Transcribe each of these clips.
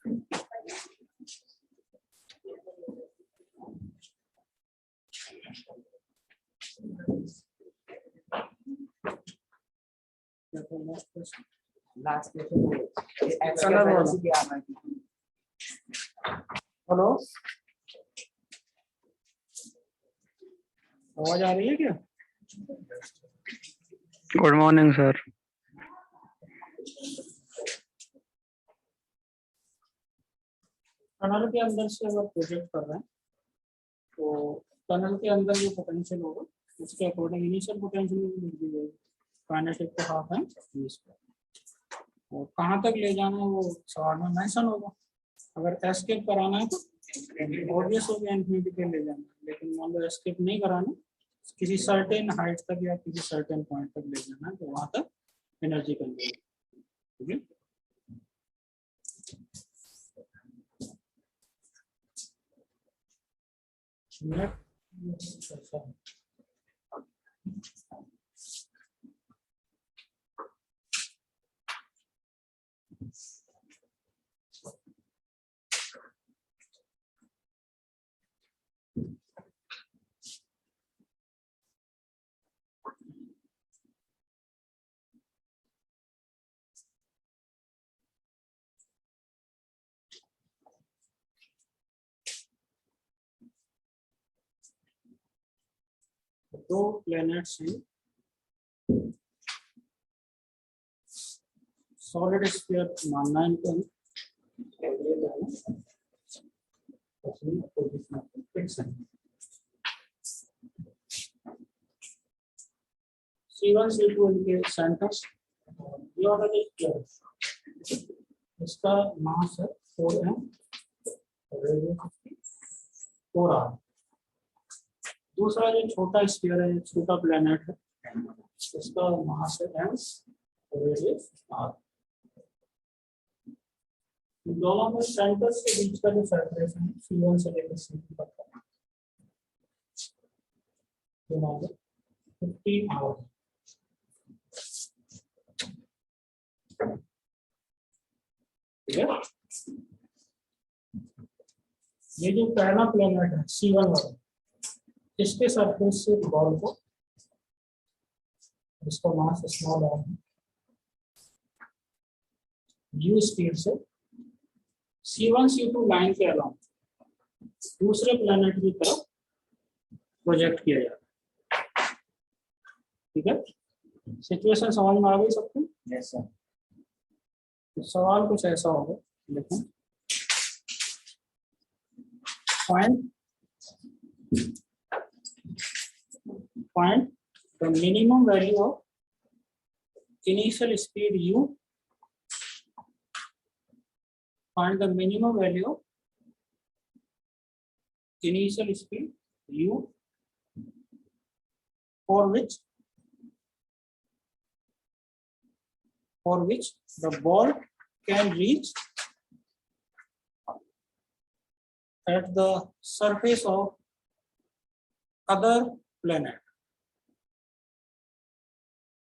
Hello, आवाज आ रही है क्या? Good morning sir. टनल के अंदर से अगर प्रोजेक्ट कर रहे हैं तो टनल के अंदर जो पोटेंशियल होगा उसके अकॉर्डिंग इनिशियल पोटेंशियल लिख दी जाएगी, काइनेटिक को हाफ है और कहाँ तक ले जाना है वो सवाल में मेंशन होगा। अगर एस्केप कराना है तो ऑब्वियस हो गया इन्फिनिटी पे ले जाना है, लेकिन मान लो एस्केप नहीं कराना, किसी सर्टेन हाइट तक या किसी सर्टेन पॉइंट तक ले जाना है तो वहां तक एनर्जी कंजर्व। ठीक है, दो प्लैनेट्स हैं, सॉलिड स्फीयर मानना है इनको, C1 C2 इनके सेंटर्स, ये ऑलरेडी क्लियर है। इसका मास है 4m, रेडियस 4r। दूसरा जो छोटा स्फीयर है, छोटा प्लैनेट है, इसका मास है m, रेडियस r। दोनों में सेंटर्स के बीच का जो सेपरेशन है C1 से लेकर C2 तक का 15 आवर। ठीक है, ये जो पहला प्लैनेट है C1 वाला, इसके सरफेस से बॉल को, इसका मास स्मॉल r है, u स्पीड से C1 C2 लाइन के अलावा दूसरे प्लैनेट की तरफ प्रोजेक्ट किया जाता है। ठीक है, सिचुएशन समझ में आ गई सबको? Yes sir. तो सवाल कुछ ऐसा होगा, देखो find the minimum value of initial speed u, find the minimum value of initial speed u for which the ball can reach at the surface of other planet.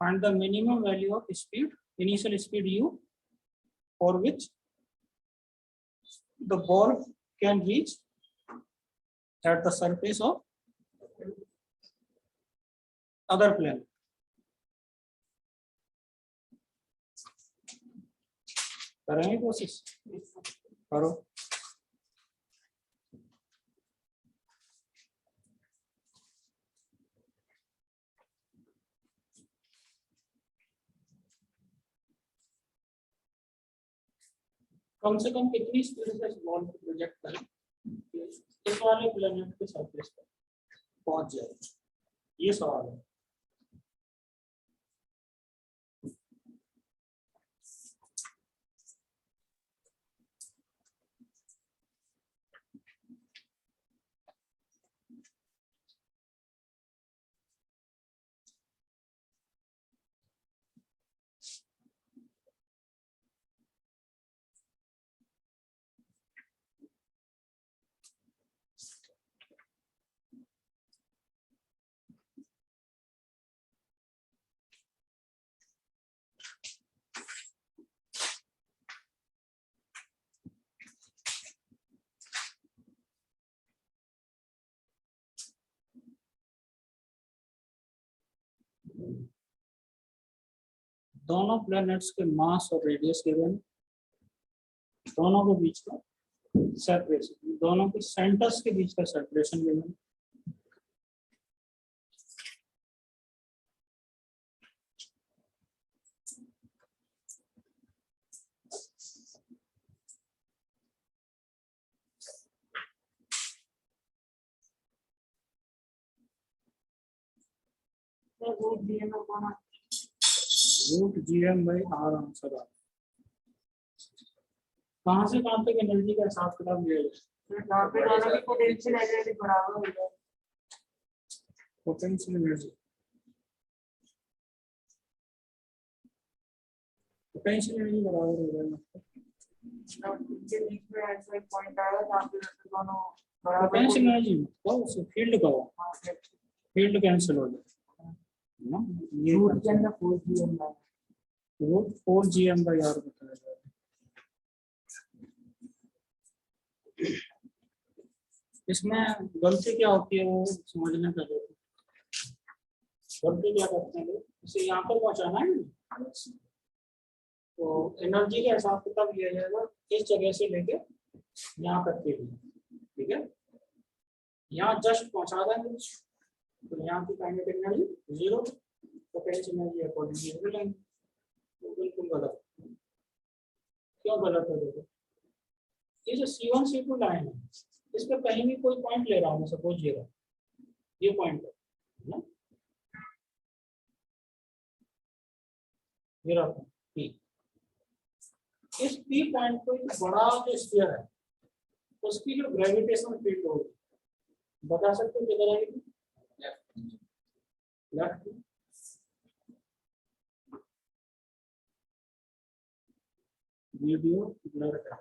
Find the minimum value of speed, initial speed u, for which the ball can reach at the surface of other planet. करेंगे कोशिश, करो। कम से कम कितनी speed से ball को project करें इस वाले प्लेनेट के सरफेस पर पहुंच जाए, ये सवाल है। दोनों प्लैनेट्स के मास और रेडियस गिवन, दोनों के बीच का सेपरेशन, दोनों के सेंटर्स के बीच का separation given, root GM by R answer आ। कहाँ से कहाँ तक एनर्जी का हिसाब किताब लिया जाए? पोटेंशियल एनर्जी बराबर हो जाए, पोटेंशियल एनर्जी, पोटेंशियल एनर्जी बराबर हो जाएगा, पोटेंशियल एनर्जी मतलब फील्ड का हो, फील्ड कैंसिल हो जाए ना, ये रूट 4GM by R बताया जाए। इसमें गलती क्या होती है वो समझने का, गलती क्या करते हैं लोग, इसे यहाँ पर पहुंचाना है तो एनर्जी का हिसाब किताब लिया जाएगा इस जगह से लेके यहाँ तक के लिए, ठीक है। यहाँ जस्ट पहुंचा देंगे तो यहाँ की kinetic energy 0, potential energy accordingly लेंगे, तो बिल्कुल गलत। क्यों गलत है? देखो ये जो C1 C2 लाइन है, इस पर कहीं भी कोई पॉइंट ले रहा हूँ, सपोज ये पॉइंट है ना, ये रहा P। इस P पॉइंट को एक बड़ा जो स्फीयर है उसकी जो ग्रेविटेशनल फील्ड होगी, बता सकते हो किधर आएगी? लेफ्ट। वीडियो ब्लर है,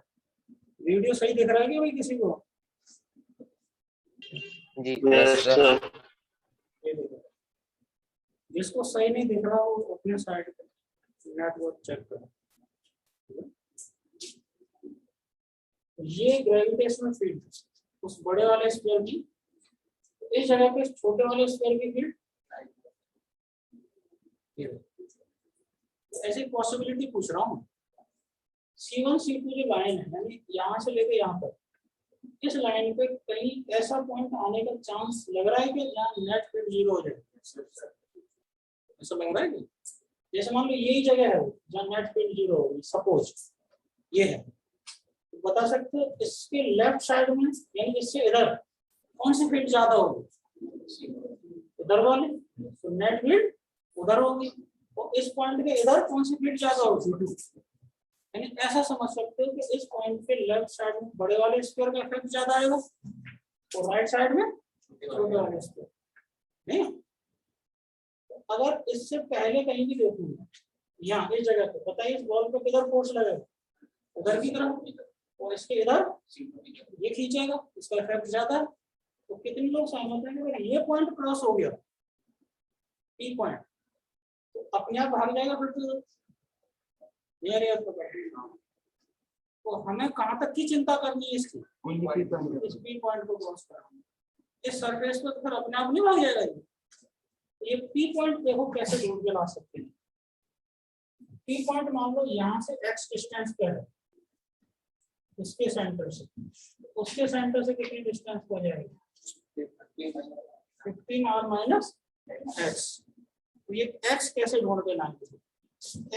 वीडियो सही दिख रहा है कि भाई किसी को? जी सर। जिसको सही नहीं दिख रहा वो अपने साइड पे नेटवर्क चेक करो। ये ग्रेविटेशनल फील्ड उस बड़े वाले स्फीयर की, इस जगह पे छोटे वाले स्फीयर की फील्ड, ऐसी पॉसिबिलिटी पूछ रहा हूँ। C1 C2 जो लाइन है, यानी यहाँ से लेके यहाँ तक, इस लाइन पे कहीं ऐसा पॉइंट आने का चांस लग रहा है कि जहाँ नेट फील्ड 0 हो जाए, ऐसा लग रहा है कि जैसे मान लो यही जगह है जहाँ नेट फील्ड 0 होगी, सपोज ये है, तो बता सकते हो इसके लेफ्ट साइड में यानी इससे इधर कौन सी फील्ड ज्यादा होगी? इधर वाली, तो नेट फील्ड उधर होगी, और इस पॉइंट के इधर कौन सी फील्ड ज्यादा होगी? यानी ऐसा समझ सकते हो कि इस पॉइंट पे लेफ्ट साइड में बड़े वाले स्फीयर का इफेक्ट ज्यादा आएगा और राइट साइड में छोटे वाले स्फीयर नहीं। तो अगर इससे पहले कहीं भी देखूंगा यहाँ इस जगह पे, बताइए इस बॉल पे किधर फोर्स लगेगा? उधर की तरफ, और इसके इधर ये खींचेगा, इसका इफेक्ट ज्यादा है। तो कितने लोग सहमत हैं कि अगर ये पॉइंट क्रॉस हो गया P पॉइंट तो अपने आप भाग जाएगा फिर तो तो हमें कहां तक की चिंता करनी है इसकी? इस P पॉइंट को क्रॉस करना, इस सरफेस पे तो फिर अपने आप नहीं भाग जाएगा ये P पॉइंट। देखो कैसे ढूंढ के ला सकते हैं। P पॉइंट मान लो यहाँ से x डिस्टेंस पे है, इसके सेंटर से, उसके सेंटर से कितनी डिस्टेंस हो जाएगी? 15r minus x। तो ये x कैसे ढूंढ के लाएंगे?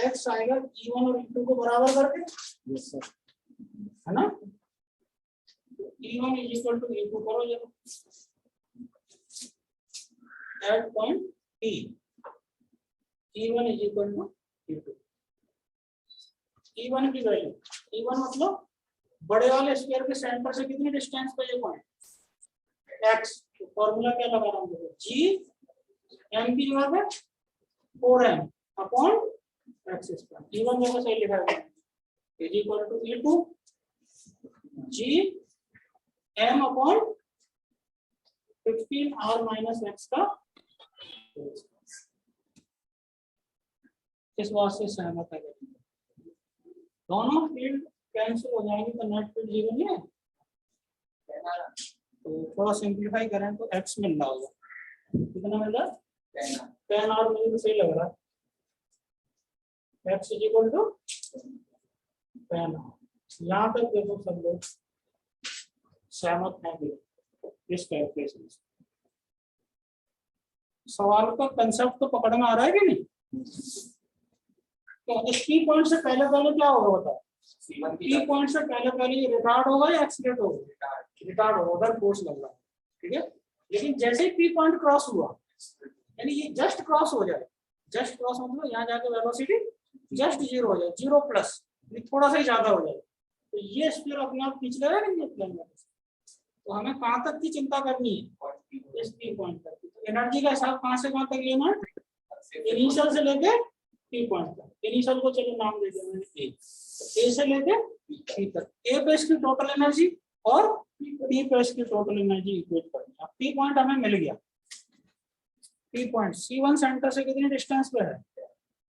x आएगा E1 और E2 को बराबर करके, यस सर, है ना। E1 is equal to E2 करो जब at point P, E1 is equal to E2। E1 की वैल्यू, E1 मतलब बड़े वाले स्फीयर के सेंटर से कितनी डिस्टेंस पे ये पॉइंट x। तो फॉर्मूला क्या लगा रहा हूँ? G m की जगह पे 4m upon x square. E1 जगह सही लिखा है, is equal to E2 G m अपॉन 15r माइनस x का। किस बात से सहमत है? दोनों फील्ड कैंसिल हो जाएंगे तो नेट फील्ड 0 नहीं है। तो थोड़ा सिंप्लीफाई करें तो x मिल रहा होगा, कितना मिल रहा है? 10r। मुझे तो सही लग रहा है, x इज इक्वल टू 10। यहाँ तक देखो सब लोग सहमत हैं इस कैलकुलेशन से। सवाल का कंसेप्ट तो पकड़ में आ रहा है कि नहीं? तो इस की पॉइंट से पहले पहले क्या होगा बताओ? की पॉइंट से पहले पहले रिटार्ड होगा या एक्सीलेट होगा? रिटार्ड होगा अगर फोर्स लग रहा है, ठीक है। लेकिन जैसे ही पी पॉइंट क्रॉस हुआ, यानी ये जस्ट क्रॉस हो जाए, जस्ट क्रॉस मतलब यहाँ जाके वेलोसिटी जस्ट 0 हो जाए, 0 प्लस थोड़ा सा ही ज्यादा हो जाए, तो ये स्फीयर अपने आप खींच लेगा नहीं प्लेन में। तो हमें कहाँ तक की चिंता करनी है? इस पी पॉइंट तक। तो एनर्जी का हिसाब कहाँ से कहाँ तक लेना है? इनिशियल से लेके पी पॉइंट तक। इनिशियल को चलो नाम दे दिया मैंने ए से लेके पी तक। ए पे इसकी टोटल एनर्जी और पी पे इसकी टोटल एनर्जी इक्वेट करनी है। पी पॉइंट हमें मिल गया। पी पॉइंट C1 सेंटर से कितनी डिस्टेंस पे है?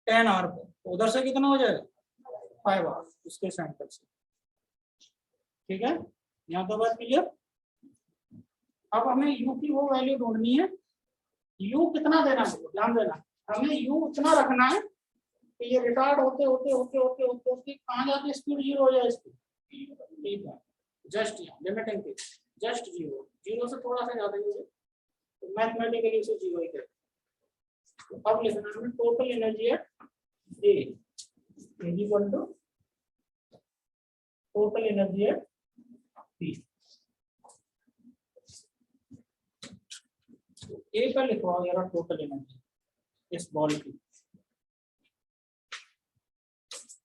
10 r पे। तो उधर से कितना हो जाएगा? 5 r उसके सेंटर से, ठीक है। यहाँ तो बात क्लियर। अब हमें u की वो वैल्यू ढूंढनी है। u कितना देना है? ध्यान देना, हमें u उतना रखना है कि ये रिटार्ड होते होते होते होते होते होते कहाँ जाके स्पीड 0 हो जाए इसकी। ठीक है, जस्ट यहाँ लिमिटिंग पे जस्ट 0 से थोड़ा सा ज्यादा ही हो, तो मैथमेटिकली इसे 0 ही कहते हैं। तो अब लिखना है total energy at A is equal to total energy at P. A पर लिखवाओ यार टोटल एनर्जी इस बॉल की।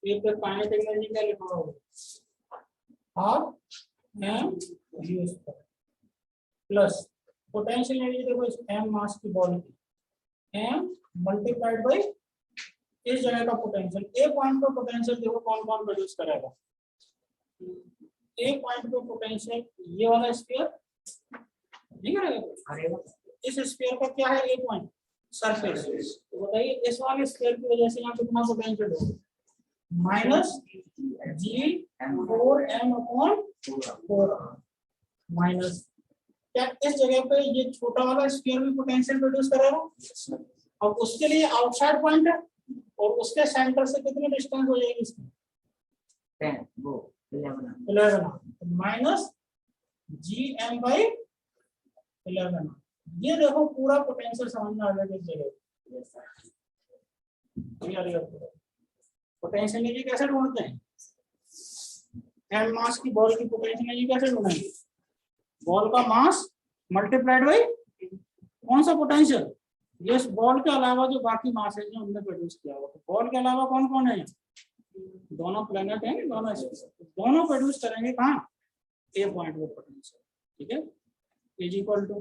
ए पर काइनेटिक एनर्जी क्या लिखवाओगे? Half M U square plus potential energy देखो इस एम मास की बॉल की, एम मल्टीप्लाइड बाई इस जगह का पोटेंशियल। ए पॉइंट पर पोटेंशियल देखो कौन कौन प्रोड्यूस करेगा। ए पॉइंट पर पोटेंशियल ये वाला स्फीयर नहीं करेगा। इस स्फीयर का क्या है? ए पॉइंट सरफेस। तो बताइए इस वाले स्फीयर की वजह से यहाँ कितना पोटेंशियल होगा? माइनस G4m/4 माइनस क्या इस जगह पे ये छोटा वाला स्फीयर भी पोटेंशियल प्रोड्यूस करेगा। अब उसके लिए आउटसाइड पॉइंट है और उसके सेंटर से कितनी डिस्टेंस हो जाएगी इसकी? 10 वो 11 माइनस Gm/11। ये देखो पूरा पोटेंशियल समझ में आ गया किस जगह। पोटेंशियल एनर्जी कैसे ढूंढते हैं? एम मास की बॉल की पोटेंशियल एनर्जी कैसे ढूंढेंगे? बॉल का मास मल्टीप्लाइड बाई कौन सा पोटेंशियल? ये बॉल के अलावा जो बाकी मास है जो हमने प्रोड्यूस किया हुआ। तो बॉल के अलावा कौन कौन है? दोनों प्लेनेट हैं, दोनों प्रोड्यूस करेंगे कहाँ? ए पॉइंट पे पोटेंशियल, ठीक है। इज इक्वल टू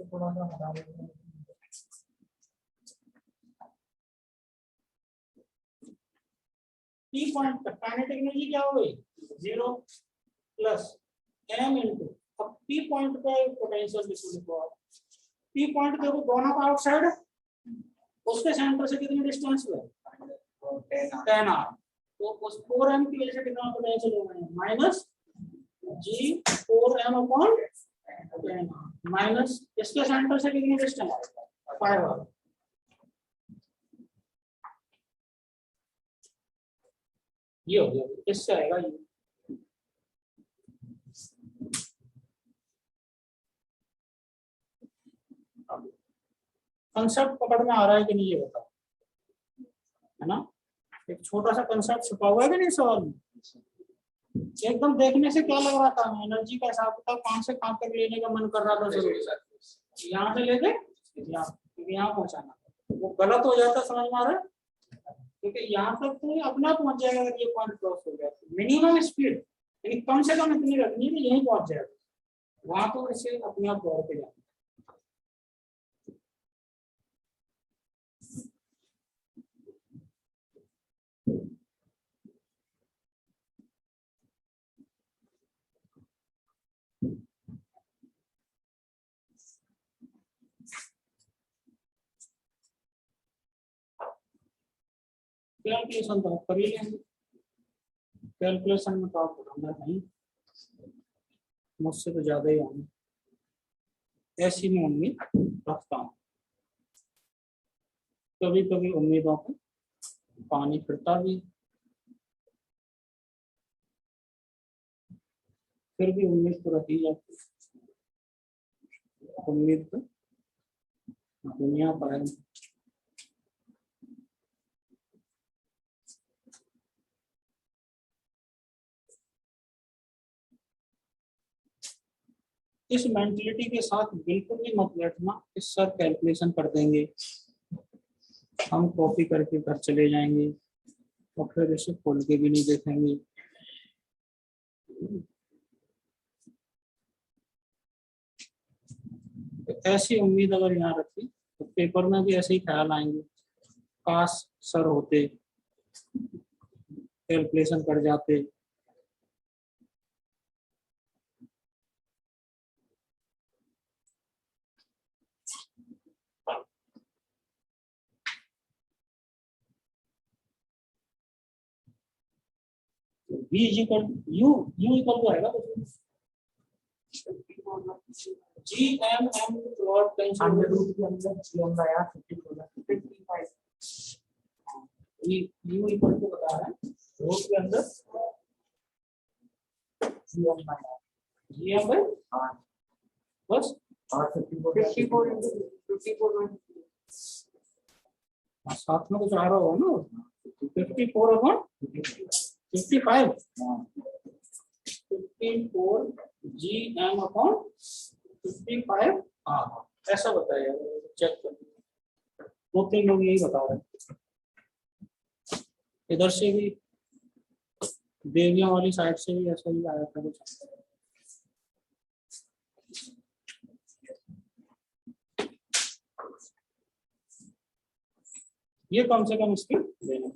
थोड़ा सा हटा देंगे। पी पॉइंट पर काइनेटिक एनर्जी क्या हो गई? 0 प्लस m इनटू, अब पी पॉइंट पे पोटेंशियल लिखो। पी पॉइंट देखो दोनों का आउटसाइड है, उसके सेंटर से कितनी डिस्टेंस है? 10 r। तो उस 4m की वजह से कितना पोटेंशियल होगा? माइनस G4m/10 माइनस इसके सेंटर से कितनी डिस्टेंस? 5 r। ये हो गया, इससे आएगा ये। कंसेप्ट पकड़ में आ रहा है कि नहीं ये बताओ, है ना। एक छोटा सा कंसेप्ट छुपा हुआ है कि नहीं सवाल में? एकदम देखने से क्या लग रहा था? एनर्जी का हिसाब किताब कहाँ से कहाँ तक लेने का मन कर रहा था जरूर, यहाँ से लेके यहाँ पहुंचाना। वो गलत हो जाता, समझ में आ रहा है? क्योंकि यहाँ तक तो अपना पहुंच जाएगा अगर ये पॉइंट क्रॉस हो गया। मिनिमम स्पीड यानी कम से कम इतनी रखनी है, यहीं पहुंच जाएगा। वहां तो इसे अपने आप दौड़ के जाना। कैलकुलेशन तो कर ही लेंगे, कैलकुलेशन में तो आपको करना नहीं, मुझसे तो ज्यादा ही होंगे, ऐसी में उम्मीद रखता हूँ। कभी कभी उम्मीदों पे पानी फिरता भी, फिर भी उम्मीद तो रही जाती, उम्मीद तो दुनिया पर है। इस मेंटलिटी के साथ बिल्कुल भी मत बैठना कि सर कैलकुलेशन कर देंगे, हम कॉपी करके घर चले जाएंगे और फिर इसे खोल के भी नहीं देखेंगे। तो ऐसी उम्मीद अगर यहाँ रखी तो पेपर में भी ऐसे ही ख्याल आएंगे, काश सर होते, कैलकुलेशन कर जाते। V is equal U equal to आएगा जी एम एम प्लॉट कैंसिल अंडर रूट के अंदर G M by R 55 U equal to बता रहा है रूट के अंदर जी एम बाय आर बस और 54 into 54 साथ में कुछ आ रहा होगा ना 54 अपॉन 55 54 जी एम अपॉन 55 हाँ ऐसा बताया, चेक कर, 2-3 लोग यही बता रहे हैं। इधर से भी देवियां वाली साइड से भी ऐसा ही आया था कुछ। ये कम से कम स्पीड देना।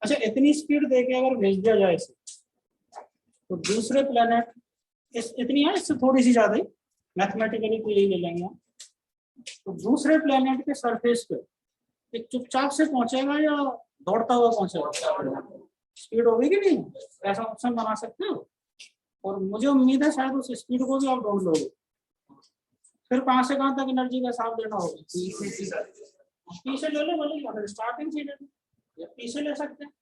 अच्छा इतनी स्पीड देके अगर भेज दिया जाए इसे तो दूसरे प्लेनेट इतनी है, इससे थोड़ी सी ज्यादा ही मैथमेटिकली तो यही ले लेंगे हम। तो दूसरे प्लेनेट के सरफेस पे चुपचाप से पहुंचेगा या दौड़ता हुआ पहुंचेगा, स्पीड होगी कि नहीं, ऐसा ऑप्शन बना सकते हो। और मुझे उम्मीद है शायद उस स्पीड को भी आप ढूंढ लोगे। फिर कहां से कहां तक एनर्जी का हिसाब देना होगा, पी से ले लो, बोले स्टार्टिंग से ले लो या पी से ले सकते हैं,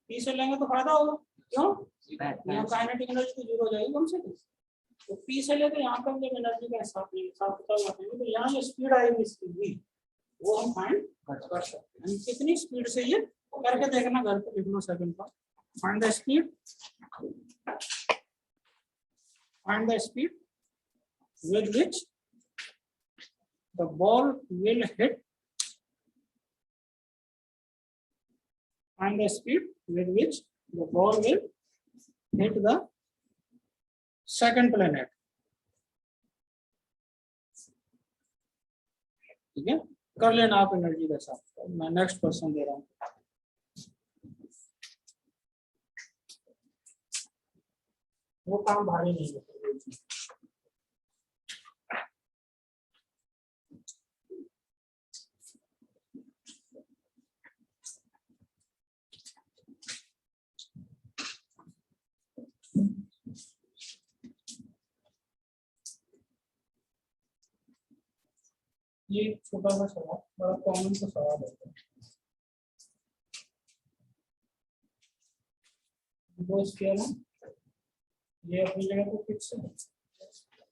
पी से लेंगे तो फायदा होगा, क्यों काइनेटिक एनर्जी तो जीरो हो जाएगी कम से कम। तो पी से लेकर यहाँ तक जब एनर्जी का हिसाब लगाएंगे तो यहाँ जो स्पीड आएगी इसकी वो हम फाइंड कर सकते हैं। कितनी स्पीड से ये करके देखना, घर पे लिख लो सेकंड पर, find the speed with which the ball will hit, find the speed with which the ball will hit the second planet। ठीक है, कर लेना आप एनर्जी के साथ। मैं नेक्स्ट क्वेश्चन दे रहा हूँ। वो काम भारी नहीं है। ये छोटा सा सवाल, बड़ा कॉमन सा सवाल है। दो स्केल है, ये अपनी जगह पे फिक्स है,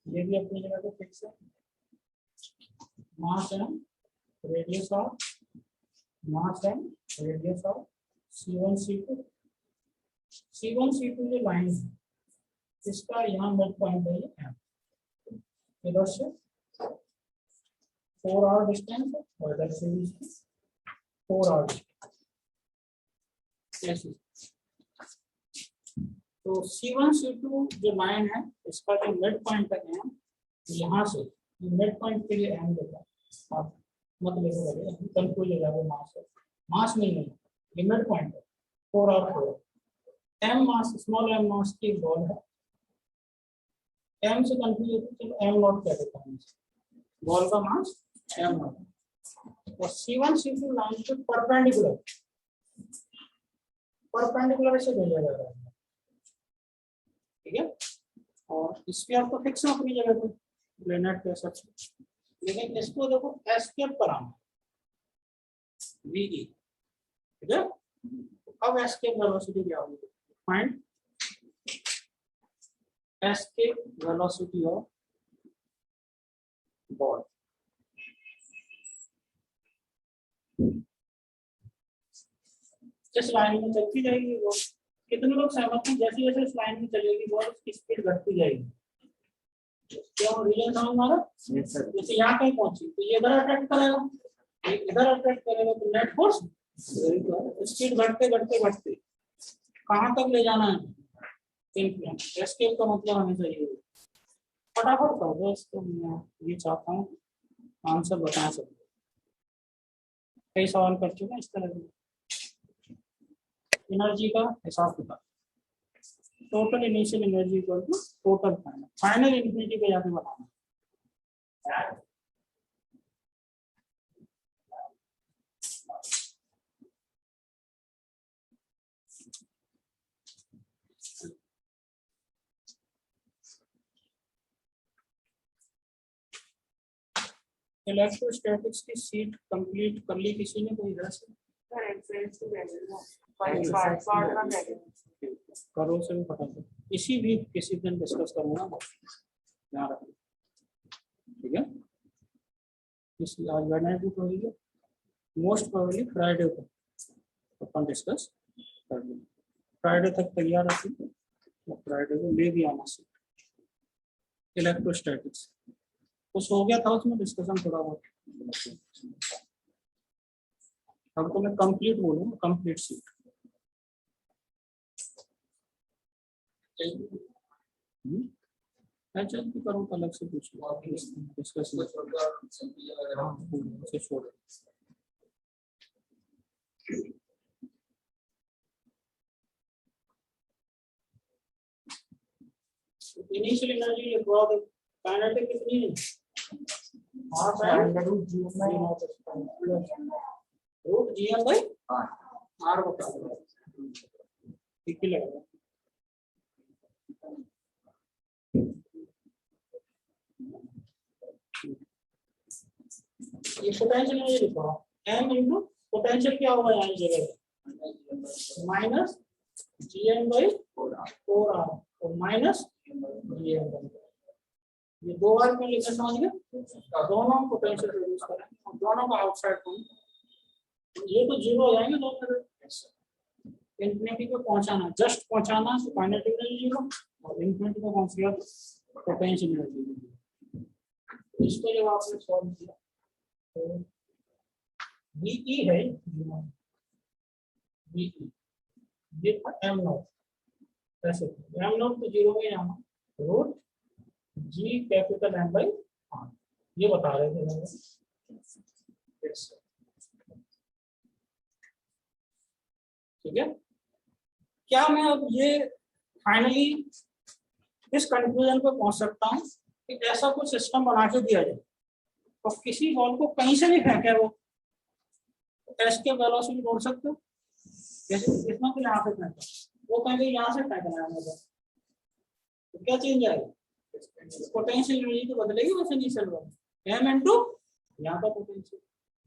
ये भी अपनी जगह पे फिक्स है। Mass M, radius of, mass M, radius of C1 C2। C1 C2 जो लाइन है इसका यहाँ मिड पॉइंट है ये एम, इधर से 4 आवर डिस्टेंस है और इधर से भी 4 आवर ऐसे। तो C1 C2 जो लाइन है इसका जो मिड पॉइंट है एम, यहाँ से मिड पॉइंट के लिए एम देता है, आप मत लिखो कभी कंफ्यूज हो जाएगा। मास है, मास नहीं है, ये मिड पॉइंट है 4 और 4। एम मास, स्मॉल एम मास की बॉल है, एम से कंफ्यूज होती है, चलो एम नॉट कह देता हूँ, बॉल का मास एम नॉट। और C1 C2 लाइन पे परपेंडिकुलर से भेजा जा रहा है, ठीक है। और स्फीयर तो फिक्स है अपनी जगह पे, प्लेनेट पे सब, लेकिन इसको देखो एस्केप कराना, VE, ठीक है। अब एस्केप वेलोसिटी क्या होगी, find escape velocity of ball. इस लाइन में चलती जाएगी बॉल, कितने लोग सहमत हैं जैसे जैसे इस लाइन में चलेगी बॉल उसकी स्पीड घटती जाएगी, क्या रीजन समझ मारा। जैसे यहाँ कहीं पहुंची तो ये इधर अट्रैक्ट करेगा, ये इधर अट्रैक्ट करेगा, तो नेट फोर्स स्पीड घटते घटते घटते कहाँ तक ले जाना है, इनफ्लुएंस। एस्केप का मतलब हमेशा ये है। फटाफट कर दो इसको, मैं ये चाहता हूँ आंसर बता सकते, कई सवाल कर चुके हैं इस तरह के। एनर्जी का हिसाब किताब, total initial energy equal to total final, final infinity पे जाके बताना। इलेक्ट्रोस्टैटिक्स की सीट कंप्लीट कर ली किसी ने, कोई इधर से करो से भी पता चल, इसी भी किसी दिन डिस्कस करूंगा, ध्यान रखना, ठीक है। इस आज वेडनेसडे को होगी, मोस्ट प्रोबेबली फ्राइडे को अपन डिस्कस कर लेंगे। फ्राइडे तक तैयार रखिए, तो फ्राइडे को ले भी आना सीट इलेक्ट्रोस्टैटिक्स। कुछ हो गया था उसमें डिस्कशन थोड़ा बहुत, अब तो मैं कंप्लीट बोलूँगा, कंप्लीट सीट। मैं चल भी करूँ अलग से कुछ डिस्कस छोड़। इनिशियल एनर्जी काइनेटिक कितनी है, रूट जीएम बाई आर बता दो, ठीक ही लगेगा। ये पोटेंशियल एनर्जी लिखो, m इनटू पोटेंशियल क्या होगा यहाँ जगह माइनस जीएम बाई 4r और माइनस जीएम, ये दो बार में लिखना समझ गए, दोनों पोटेंशियल रिड्यूस करेंगे और दोनों का आउटसाइड पॉइंट, ये तो जीरो हो जाएंगे दोनों, इंफिनिटी को पहुंचाना, जस्ट पहुंचाना तो काइनेटिक एनर्जी जीरो, और इंफिनिटी को पहुंच गया तो पोटेंशियल एनर्जी जीरो। इसको जब आपने सॉल्व किया तो VE है, VE ये था m नॉट, ऐसे m नॉट तो जीरो में जाना, root G capital M by R, ये बता रहे थे। ठीक है, क्या मैं अब ये फाइनली इस कंक्लूजन पर पहुंच सकता हूं कि ऐसा कुछ सिस्टम बना के दिया जाए और किसी बॉल को कहीं से भी फेंके वो एस्केप वेलोसिटी ढूंढ सकते हो, जैसे इसमें तो यहाँ पे फेंका, वो कहेंगे यहाँ से फेंकना है मुझे, तो क्या चेंज आएगा, पोटेंशियल एनर्जी तो बदलेगी बस इनिशियल वाला m इनटू यहाँ का पोटेंशियल।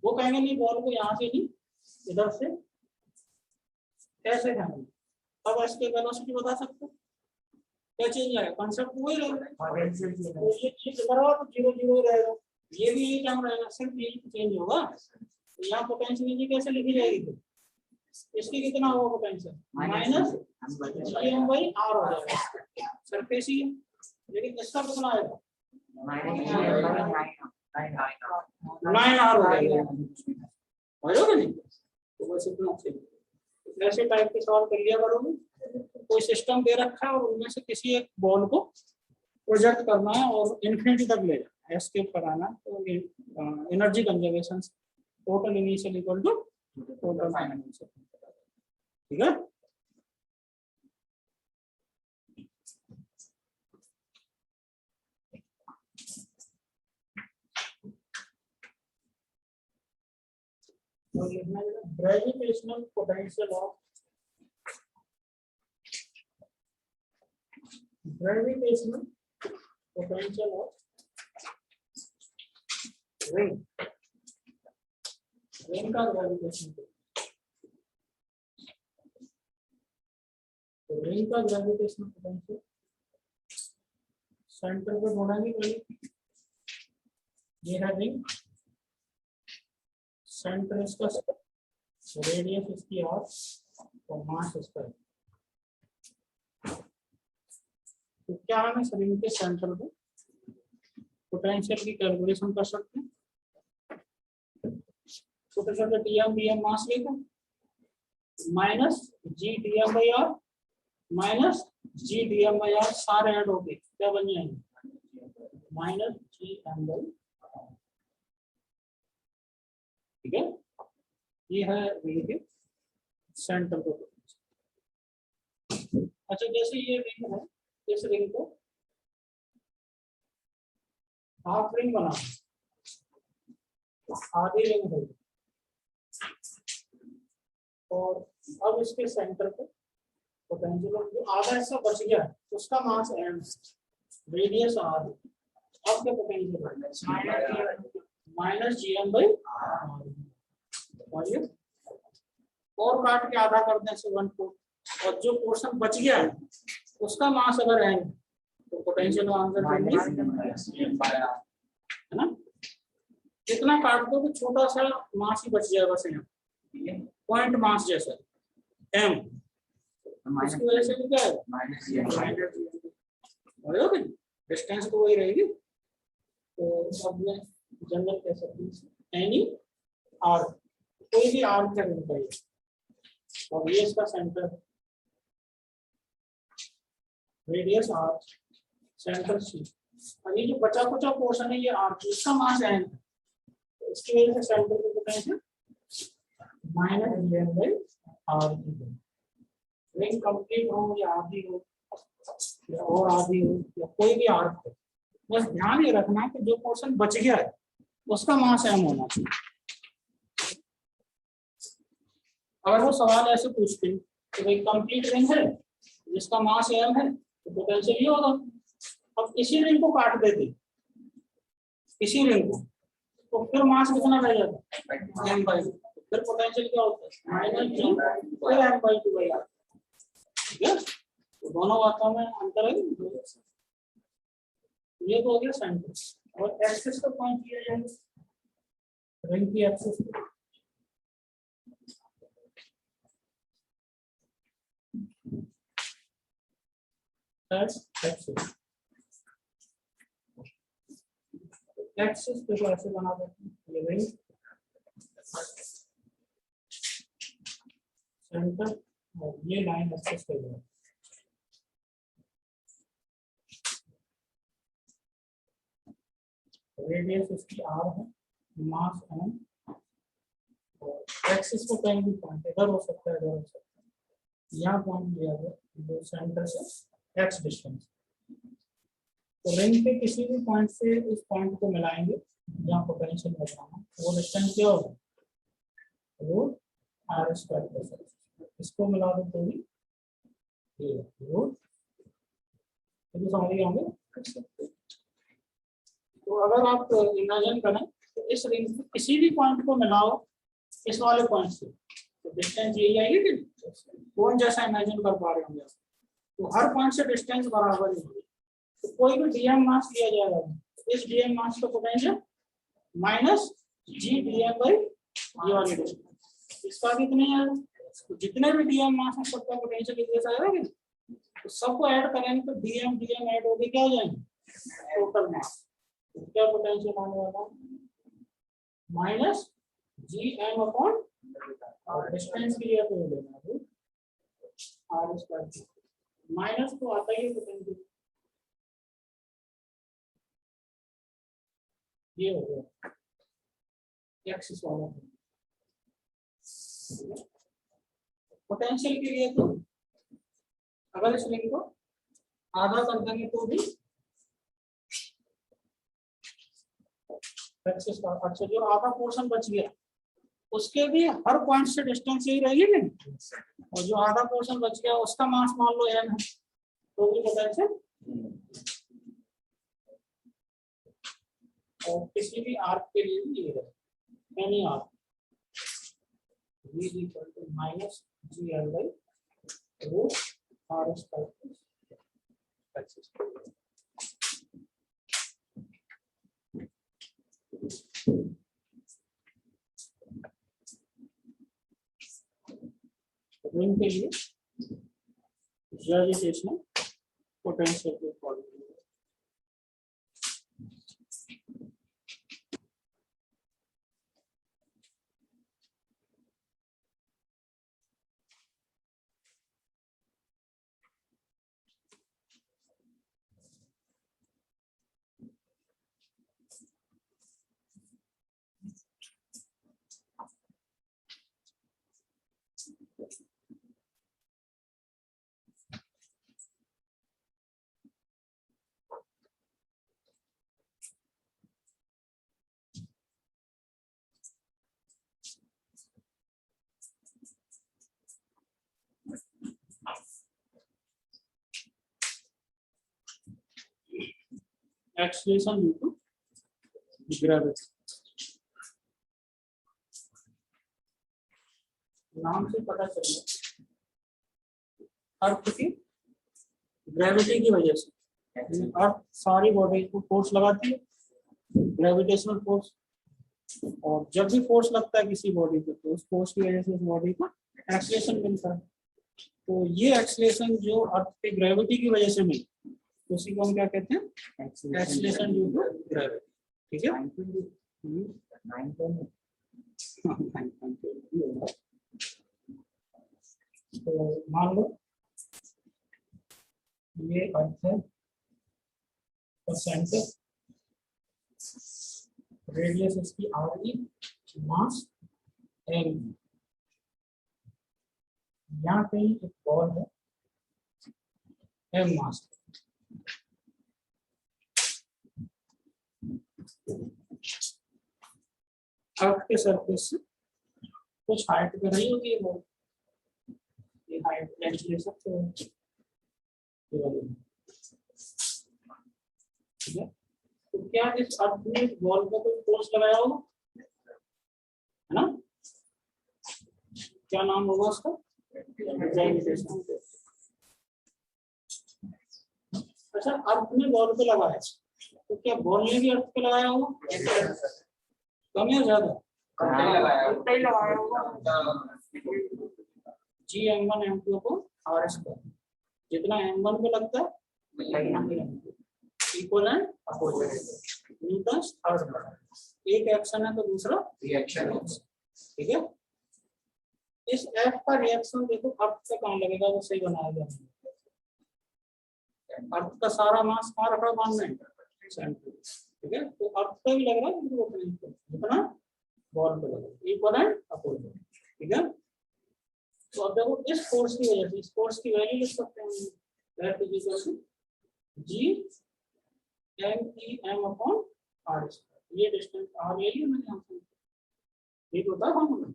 वो कहेंगे नहीं बॉल को यहाँ से ही इधर से कैसे फेंकेंगे, अब एस्केप वेलोसिटी बता सकते हो, क्या चेंज आएगा, कॉन्सेप्ट वही रहेगा, तो ये चीज बराबर तो जीरो जीरो ही रहेगा, ये भी यही काम रहेगा, सिर्फ यही चेंज होगा। तो यहाँ पोटेंशियल एनर्जी कैसे लिखी जाएगी, तो इसकी कितना होगा potential minus GM by R हो जाएगा, सरफेस ही है, लेकिन इसका कितना आएगा 9r हो जाएगा, होगा नहीं, तो बस इतना चाहिए। ऐसे टाइप के सवाल कर लिया करोगे, कोई सिस्टम दे रखा है और उनमें से किसी एक बॉल को प्रोजेक्ट करना है और इन्फिनिटी तक ले जाना, एस्केप कराना, तो energy conservation, total initial equal to total final, ठीक है। Gravitational potential of ring ring का ग्रेविटेशन, तो रिंग का ग्रेविटेशनल पोटेंशियल सेंटर पे ढूंढेंगे पहले। ये है रिंग, सेंटर इसका, रेडियस इसकी आर और मास इसका। तो क्या हम इस रिंग के सेंटर पे पोटेंशियल की कैलकुलेशन कर सकते हैं। छोटे छोटे टीएम बीएम मास लेकर minus G dm by R minus G dm by R सारे ऐड होके क्या बन जाएंगे, माइनस जी एम बाई। ठीक है, ये है रिंग के सेंटर को। अच्छा, जैसे ये रिंग है, इस रिंग को हाफ रिंग बना, आधी रिंग है, और अब इसके सेंटर पे पोटेंशियल जो आधा हिस्सा बच गया है उसका मास एम, रेडियस आर, अब क्या potential minus G M by R, और काट के आधा कर दें 1 को, और जो पोर्शन बच गया है उसका मास अगर है तो पोटेंशियल आंसर है ना। जितना काट दो तो छोटा सा मास ही बच जाएगा, बस यहाँ पॉइंट मास जैसा एम, इसकी वजह से क्या है डिस्टेंस तो वही रहेगी। तो अब मैं जनरल कह सकती हूँ एनी आर, कोई भी आर का रिंग चाहिए, और ये इसका centre, radius R, centre C, और ये जो बचा कुचा पोर्शन है ये आर, इसका मास एन, तो इसकी वजह से सेंटर पे potential minus G N by R. Ring complete हो या आधी हो या और आधी हो या कोई भी आर हो, बस ध्यान ये रखना कि जो पोर्शन बच गया है उसका मास एम होना चाहिए। अगर वो सवाल ऐसे पूछते हैं कि भाई कंप्लीट रिंग है जिसका मास एम है तो पोटेंशियल ये होगा। अब इसी रिंग को काट देते, इसी रिंग को, तो फिर मास कितना रह जाता एम बाई, फिर पोटेंशियल क्या होता है माइनस जी फिर एम बाई 2 बाई आर। ठीक है, तो दोनों बातों में अंतर है। ये तो हो गया सेंटर, और एक्सिस का पॉइंट किया जाएगा रिंग की एक्सिस एक्सिस, एक्सिस देखो ऐसे बना देते हैं, ये रिंग सेंटर और ये लाइन एक्सिस पे है। रेडियस इसकी आर है, मास एम, और एक्सिस को कहीं भी पॉइंट इधर हो सकता है, इधर हो सकता है, यहाँ पॉइंट लिया है जो सेंटर से एक्स डिस्टेंस। तो रिंग के किसी भी पॉइंट से इस पॉइंट को मिलाएंगे जहाँ पोटेंशियल बताना, वो डिस्टेंस क्या होगा, root R square plus X. इसको मिला दो तो भी ये रूट, तो समझ गए होंगे। तो अगर आप इमेजिन करें तो इस रिंग के किसी भी पॉइंट को मिलाओ इस वाले पॉइंट से, तो डिस्टेंस यही आएगी कि कौन जैसा इमेजिन कर पा रहे होंगे, तो हर पॉइंट से डिस्टेंस बराबर ही होगी। तो कोई भी डीएम मास लिया जाएगा, इस डीएम मास का potential minus G dm by ये वाली डिस्टेंस, इसका भी इतने है, तो जितने भी डीएम मास है सबका पोटेंशियल इस आएगा, तो सबको ऐड करेंगे तो डीएम डीएम ऐड होके क्या हो जाएंगे टोटल मास। तो क्या पोटेंशियल आने वाला माइनस जी एम अपॉन, और डिस्टेंस के लिए तो लेना आर स्क्वायर, माइनस तो आता ही है पोटेंशियल, ये हो गया एक्सिस वाला। पोटेंशियल के लिए तो अगर इस रिंग को आधा कर देंगे तो भी एक्सिस का, अच्छा जो आधा पोर्शन बच गया उसके भी हर पॉइंट से डिस्टेंस यही रहेगी नहीं, और जो आधा पोर्शन बच गया उसका मास मान लो एम है, तो भी पोटेंशियल, और किसी भी आर्क के लिए भी ये है any arc, V is equal to minus GL by root R square plus X square. इनके लिए विजुअलाइजेशन पोटेंशियल के according acceleration due to gravity. नाम से पता चल अर्थ की ग्रेविटी की वजह से अर्थ सारी बॉडी को फोर्स लगाती है, ग्रेविटेशनल फोर्स, और जब भी फोर्स लगता है किसी बॉडी पे तो उस फोर्स की वजह से उस बॉडी को एक्सीलरेशन मिलता है। तो ये एक्सीलरेशन जो अर्थ पे ग्रेविटी की वजह से मिली उसी को हम क्या कहते हैं, एक्सीलरेशन ड्यू टू ग्रेविटी। ठीक है, तो मान लो ये अर्थ है और सेंटर, रेडियस इसकी आर, मास एम, यहाँ कहीं एक बॉल है एम मास। अर्थ के सरफेस से कुछ हाइट पे रही होगी वो, ये हाइट लेंथ ले सकते हो। ठीक है, तो क्या इस अर्थ ने बॉल पर कोई फोर्स लगाया हो, है ना? क्या नाम होगा उसका? ग्रेविटेशन। अच्छा, अर्थ ने बॉल पे लगाया तो क्या बॉल ने भी अर्थ पे लगाया होगा? कम या ज्यादा? जी m1 m2 को आर स्क्वायर, जितना m1 पे लगता है equal and opposite Newton's third law. एक एक्शन है तो दूसरा रिएक्शन। ठीक है, इस F का रिएक्शन देखो अर्थ पे कहाँ लगेगा, वो सही बनाया गया। अर्थ का सारा मास कहाँ रखा, मान में सेंटर। ठीक है, तो अर्थ पे भी लग रहा है जितना बॉल पे लग रहा है, इक्वल एंड अपोजिट। ठीक है, तो अब देखो इस फोर्स की वजह से इस फोर्स की वैल्यू लिख सकते हैं, that is equal to G m upon r square. ये डिस्टेंस r ले लिया मैंने यहाँ से, ये होता है हम।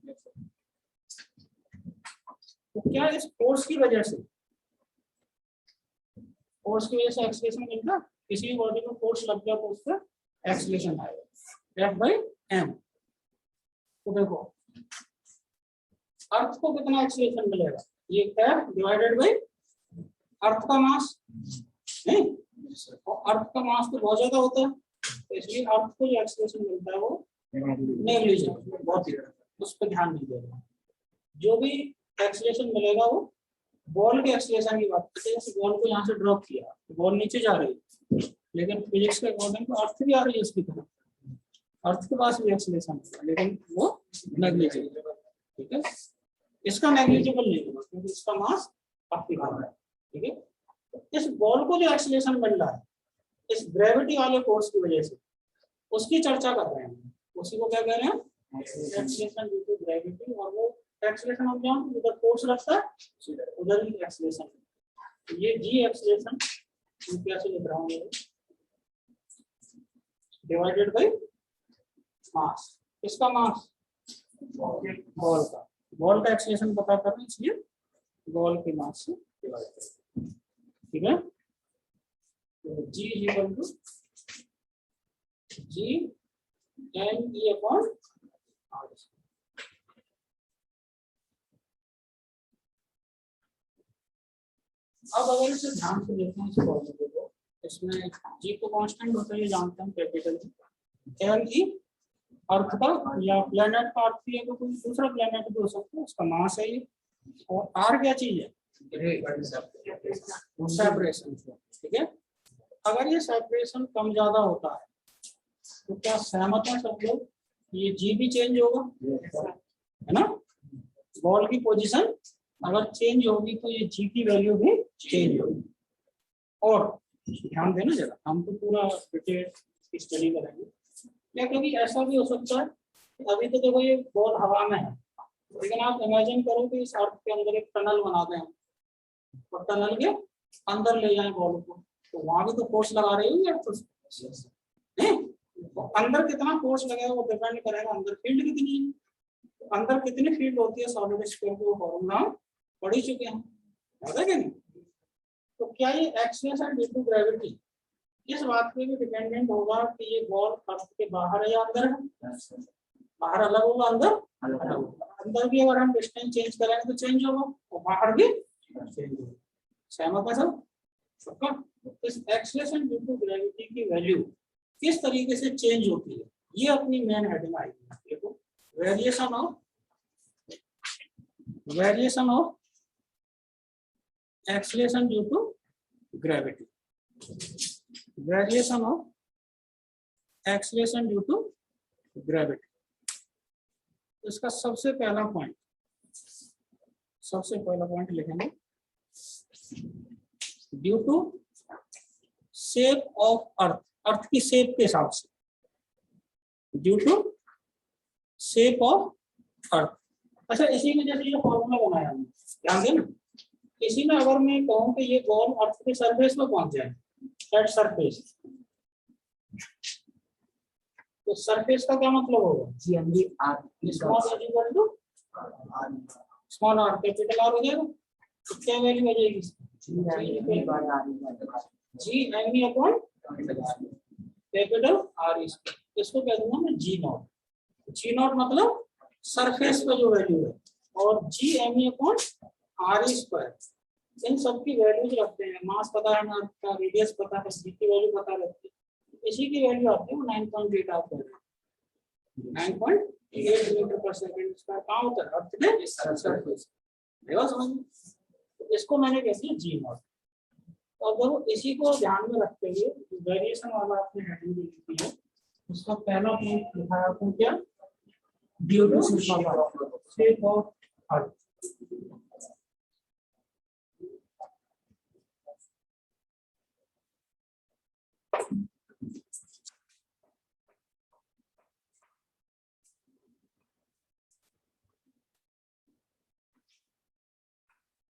तो क्या इस फोर्स की वजह से एक्सीलरेशन मिलता, किसी भी बॉडी में फोर्स लग गया तो उसका एक्सीलरेशन आएगा F बाई m। तो देखो अर्थ को कितना एक्सीलरेशन मिलेगा, ये F डिवाइडेड बाई अर्थ का मास, नहीं और अर्थ का मास तो बहुत ज्यादा होता है, तो इसलिए अर्थ को जो एक्सीलरेशन मिलता है वो नेग्लिजिबल, बहुत ही, उस पर ध्यान नहीं देगा। जो भी एक्सीलरेशन मिलेगा वो बॉल के एक्सीलरेशन की बात करते हैं। बॉल को यहाँ से ड्रॉप किया तो बॉल नीचे जा रही है, लेकिन फिजिक्स के अकॉर्डिंग तो अर्थ भी आ रही है उसकी तरफ, अर्थ के पास भी एक्सीलरेशन है लेकिन वो नेग्लिजिबल। ठीक है, इसका नेग्लिजिबल नहीं होगा क्योंकि इसका मास काफी कम है। ठीक है, इस बॉल को जो एक्सीलरेशन मिल रहा है इस ग्रेविटी वाले फोर्स की वजह से, उसकी चर्चा कर रहे हैं। उसी को क्या कह रहे हैं, एक्सीलरेशन ड्यू टू ग्रेविटी। और वो एक्सीलरेशन हम जानते हैं, उधर फोर्स लगता है उधर ही एक्सीलरेशन। तो ये जी एक्सीलरेशन कैसे लिख रहा हूँ, डिवाइडेड बाय मास। किसका मास, बॉल का। बॉल का एक्सीलरेशन पता करना, इसलिए बॉल के मास से डिवाइड करें। ठीक है, तो G equal to G M E upon R. अब अगर इसे ध्यान से देखते हैं इस फॉर्मूले को, इसमें जी तो कांस्टेंट होता है, ये जानते हैं कैपिटल एल ई अर्थ का या प्लेनेट का अर्थ भी है, तो कोई दूसरा प्लेनेट भी हो सकता है, उसका मास है ये। और आर क्या चीज है? सेपरेशन। ठीक है, अगर ये सेपरेशन कम ज्यादा होता है तो क्या सहमत है सब लोग? ये जी भी चेंज होगा, है ना? बॉल की पोजीशन अगर चेंज होगी तो ये जी की वैल्यू भी चेंज होगी। और ध्यान देना जरा, हम तो पूरा डिटेल स्टडी करेंगे, या क्योंकि ऐसा भी हो सकता है कि अभी तो देखो ये बॉल हवा में है, लेकिन आप इमेजिन करो कि इस अर्थ के अंदर एक टनल बना दें और टनल के अंदर ले जाएं बॉल को, तो वहां भी तो फोर्स लगा रही होगी अर्थ उसमें। तो अंदर कितना फोर्स लगेगा वो डिपेंड करेगा अंदर फील्ड कितनी है। तो अंदर कितनी फील्ड होती है सॉलिड स्फीयर को फॉर्मूला पढ़ ही चुके हैं, याद है कि नहीं? तो क्या ये एक्सीलरेशन ड्यू टू ग्रेविटी इस बात पे भी डिपेंडेंट होगा कि ये बॉल अर्थ के बाहर है या अंदर है? बाहर अलग होगा, अंदर अलग होगा। अंदर भी अगर हम डिस्टेंस चेंज करेंगे तो चेंज होगा, और बाहर भी चेंज होगा। सहमत है सब? सबका? इस एक्सीलरेशन ड्यू टू ग्रेविटी की वैल्यू किस तरीके से चेंज होती है, ये अपनी मेन हेडिंग आएगी। देखो, variation of acceleration due to gravity, variation of acceleration due to gravity. इसका सबसे पहला पॉइंट लिखेंगे, due to shape of earth, earth की शेप के हिसाब से, due to shape of earth. अच्छा, इसी में जैसे ये फॉर्मूला बनाया हमने, ध्यान देना, इसी में अगर मैं कहूँ कि ये बॉल अर्थ के सरफेस पे पहुंच जाए, एट सरफेस, तो सरफेस का क्या मतलब होगा? स्मॉल आर कैपिटल आर हो जाएगा, तो क्या वैल्यू आ जाएगी? G M E upon capital R, इसको कह दूंगा मैं जी नॉट। जी नॉट मतलब सरफेस पे जो वैल्यू है, और G M E upon R square, इन सब की वैल्यूज रखते हैं। मास पता है ना, का रेडियस पता है, जी की वैल्यू पता रहती है, इसी की वैल्यू आती है 9.8 आप कर 9.8 मीटर पर सेकंड स्क्वायर कहाँ होता है? अर्थ के सरफेस। समझ, तो इसको मैंने कह दिया जी नॉट। और देखो, इसी को ध्यान में रखते हुए वेरिएशन वाला आपने हेडिंग लिखी है, उसका पहला पॉइंट लिखा है आपको क्या? Due to shape of earth.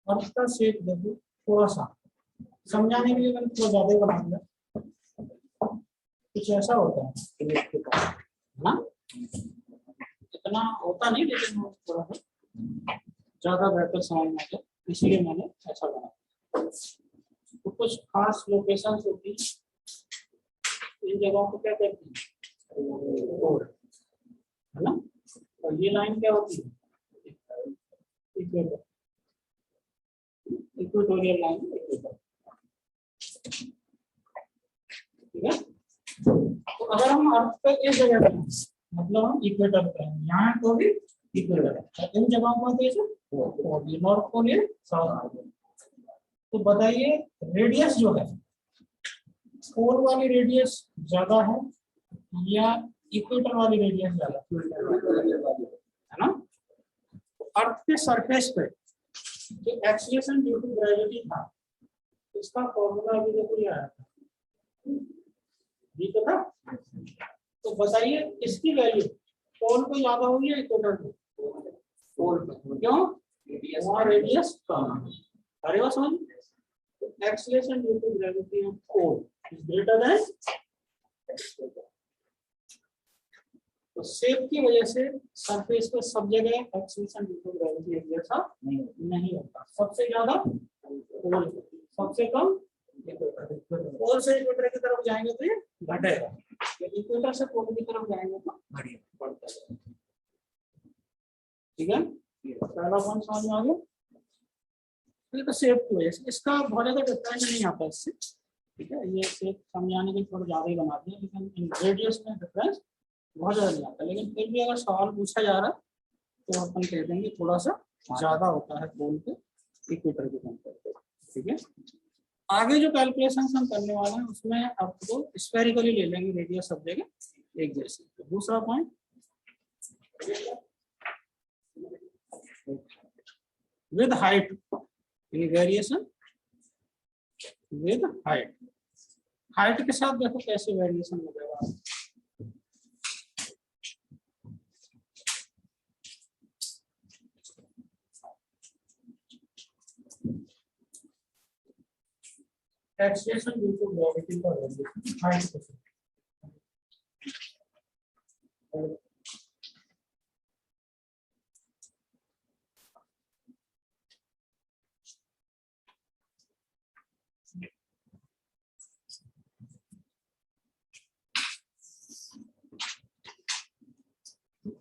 और इसका शेप देखो, थोड़ा सा समझाने के लिए मैंने थोड़ा ज्यादा बना दिया, कुछ ऐसा होता है ना, इतना होता नहीं, लेकिन थोड़ा सा ज्यादा बेहतर समझ में आता, इसीलिए मैंने ऐसा बनाया। तो कुछ खास लोकेशंस होती है, इन जगहों को क्या कहते हैं? है ना? और ये लाइन क्या होती है? Equator, equatorial line, equator. ठीक है, तो अगर हम अर्थ पे इस जगह पे, मतलब हम इक्वेटर पे हैं, यहाँ तो भी इक्वेटर है, इन जगहों पर कैसे? नॉर्थ पोल या साउथ पोल। तो बताइए, रेडियस जो है, पोल वाली रेडियस ज्यादा है या इक्वेटर वाली रेडियस ज्यादा है ना? अर्थ के सरफेस पे जो एक्सीलरेशन ड्यू टू ग्रेविटी था, इसका फॉर्मूला अभी देखो ये आया था, ये तो था। तो बताइए, इसकी वैल्यू पोल पे ज्यादा होगी या इक्वेटर पे? पोल पे। क्यों? वहाँ रेडियस कम है। अरे बात समझ, acceleration due to gravity of pole is greater than, तो शेप की वजह से सरफेस पे सब जगह एक्सीलरेशन ड्यू टू ग्रेविटी एक जैसा नहीं होता। सबसे ज्यादा पोल, सबसे कम पोल से इक्वेटर की तरफ जाएंगे तो ये घटेगा, इक्वेटर से पोल की तरफ जाएंगे तो बढ़ता है। ठीक है, पहला पॉइंट समझ में आ गया। ये तो सेफ की वजह से इसका बहुत ज्यादा डिफरेंस नहीं आता इससे, ठीक है। ये सेफ समझाने के थोड़ा ज्यादा ही बना दिया, लेकिन इन रेडियस में डिफरेंस बहुत ज्यादा नहीं आता। लेकिन फिर भी अगर सवाल पूछा जा रहा है तो अपन कह देंगे थोड़ा सा ज्यादा होता है पोल के इक्वेटर के कंपेयर, ठीक है। आगे जो कैलकुलेशन हम करने वाले हैं उसमें आपको स्फेरिकली ले लेंगे रेडियस सब जगह एक जैसे। तो दूसरा पॉइंट विद हाइट, यानी वेरिएशन विद हाइट। हाइट के साथ देखो कैसे वेरिएशन हो जाएगा। एक्सेलेरेशन ड्यू टू ग्रेविटी का वेरिएशन हाइट के साथ।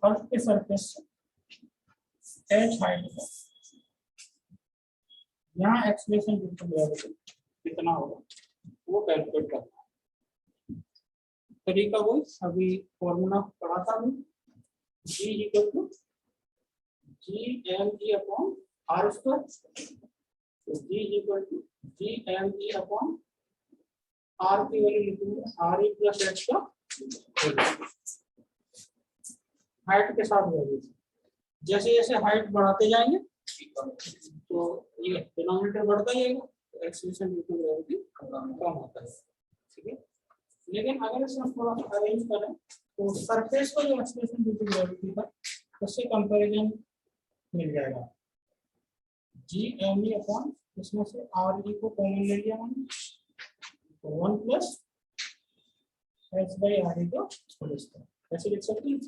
अर्थ के सरफेस से एच हाइट है, यहाँ एक्सेलेरेशन ड्यू टू ग्रेविटी कितना होगा वो कैलकुलेट करना है। तरीका वो अभी फॉर्मूला पढ़ा था हमने, G equal to G M E upon R square. तो G equal to G M E upon R की वैल्यू लिखेंगे आर ई प्लस एच का हाइट के साथ वेरिएशन। जैसे जैसे हाइट बढ़ाते जाएंगे तो ये डिनोमिनेटर बढ़ता जाएगा, एक्सेलेरेशन ड्यू टू ग्रेविटी कम होता है, ठीक है। लेकिन अगर इसे हम थोड़ा सा अरेंज करें तो सरफेस का जो एक्सेलेरेशन ड्यू टू ग्रेविटी था उससे कंपैरिजन मिल जाएगा। जी एम ई अपॉन इसमें से आर ई को कॉमन ले लिया हमने, तो 1 plus H by R E को होल स्क्वायर ऐसे लिख सकते हैं।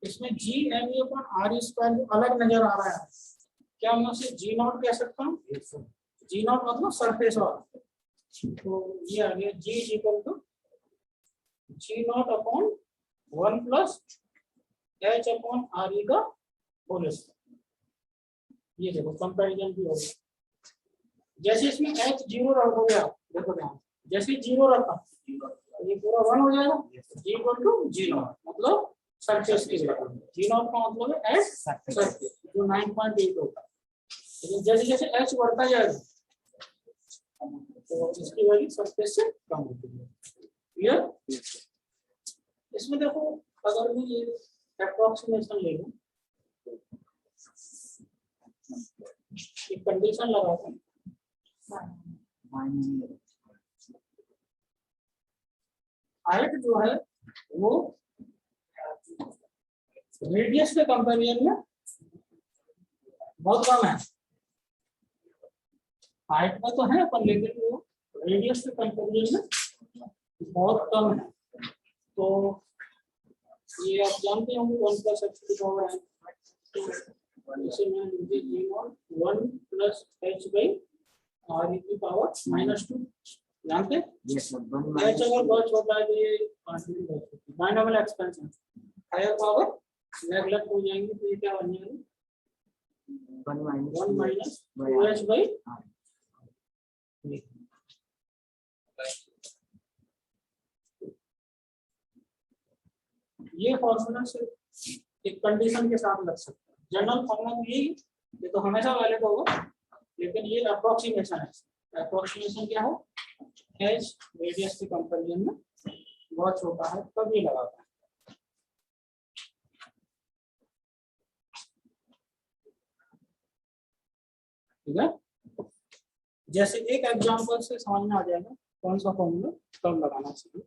इसमें G M E upon R square जो अलग नजर आ रहा है, क्या मैं उसे जी नॉट कह सकता हूँ? जी नॉट मतलब सरफेस वाला, तो ये आ गया G equal to G naught upon 1 plus H upon R E का होल स्क्वायर। ये देखो कंपैरिजन भी हो गया। जैसे इसमें एच 0 हो गया, देखो ध्यान, जैसे 0 रखा ये पूरा 1 हो जाएगा। जी इक्वल टू जी नॉट मतलब सरफेस की वैल्यू, जी नॉट का मतलब है एच सरफेस जो 9.8 होता है। लेकिन जैसे जैसे एच बढ़ता जाएगा तो इसकी वैल्यू सरफेस से कम होती है। क्लियर? इसमें देखो अगर मैं ये अप्रोक्सीमेशन ले लूं, एक कंडीशन लगाता हूं, हाइट जो है वो रेडियस के कंपैरिजन में बहुत कम है। हाइट में तो है पर लेकिन वो रेडियस के कंपैरिजन में बहुत कम है। तो ये आप जानते होंगे 1 प्लस एच की पावर है, तो इसे मैं लिखिए G naught 1 plus H by R की पावर -2। जानते हैं एच अगर बहुत छोटा है तो ये binomial expansion, higher power neglect हो जाएंगे तो ये क्या बन जाएगा 1 माइनस 2h बाई ये फॉर्मूला से एक कंडीशन के साथ लग सकता है। जनरल फॉर्मूला तो यही, ये तो हमेशा वैलिड होगा, लेकिन ये अप्रोक्सीमेशन है। अप्रोक्सीमेशन क्या है, एच रेडियस के कंपैरिजन में बहुत छोटा है तब ये लगाता है। ठीक है, जैसे एक एग्जांपल से समझ में आ जाएगा कौन सा फॉर्मूला कब लगाना चाहिए।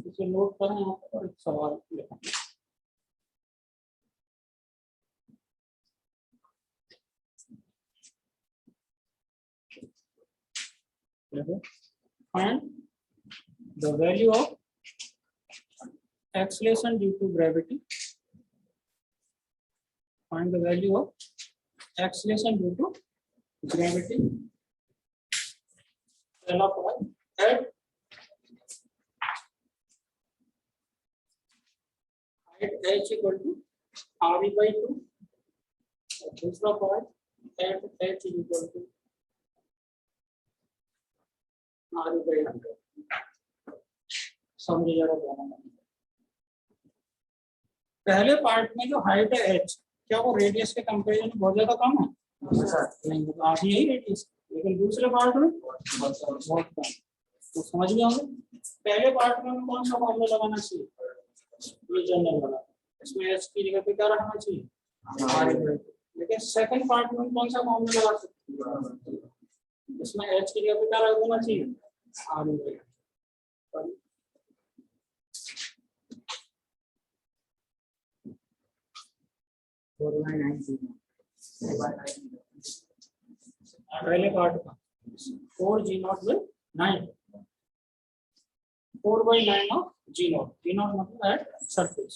इसे नोट करें यहाँ पर, एक सवाल find the value of acceleration due to gravity. Find the value of acceleration due to gravity. पहला point at height h equal to r e by 2 दूसरा part at h equal to r/100 समझे जरा दोनों में। पहले part में जो height है h, क्या वो रेडियस के कंपैरिजन में बहुत ज्यादा कम है? नहीं, तो आधी यही रेडियस, लेकिन दूसरे पार्ट में बहुत कम। तो समझ गए होंगे। पहले पार्ट में कौन सा फॉर्मूला लगाना चाहिए? ये जनरल वाला, इसमें h की जगह पे क्या रखना चाहिए? r/2। लेकिन सेकंड पार्ट में कौन सा फॉर्मूला लगा सकते हैं? इसमें h की जगह पे क्या रख देना चाहिए? r/2। पहले पार्ट का 4g0/9 4/9 ऑफ g0, g0 मतलब एट सरफेस।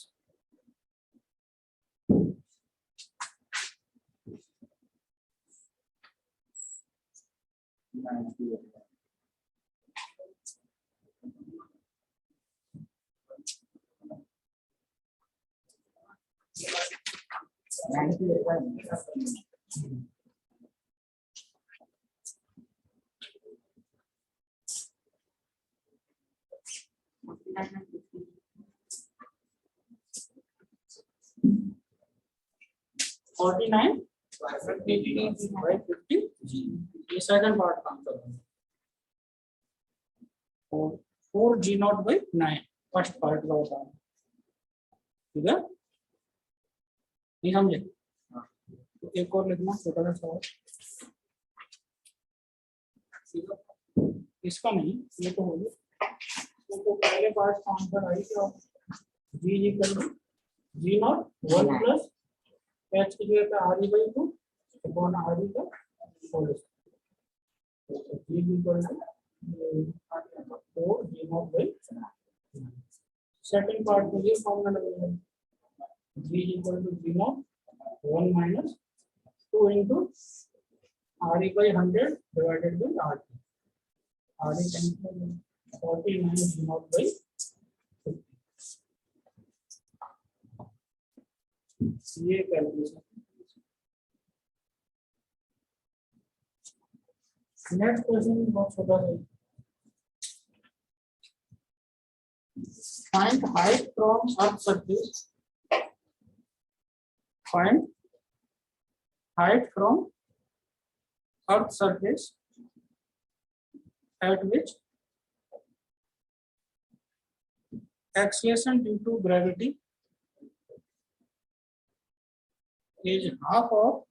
ये सेकंड पार्ट काम कर रहा है। 4g0/9 फर्स्ट पार्ट का होता है, ठीक है? नहीं समझे? तो एक और लिखना छोटा सा सवाल, इसका नहीं, ये तो हो गया। तो पहले पार्ट का आंसर आई क्या? g equal to g0 1 plus h की जगह पे r/2 अपॉन r का होल स्क्वायर। तो g equal to 4g0/9। Second part में ये फॉर्मूला लगेगा, g equal to g0 1 minus 2 into r/100 divided by r। r cancel 40 minus g0/50। ये calculation. Next question बहुत छोटा है। Find height from earth surface, find height from earth surface at which acceleration due to gravity is half of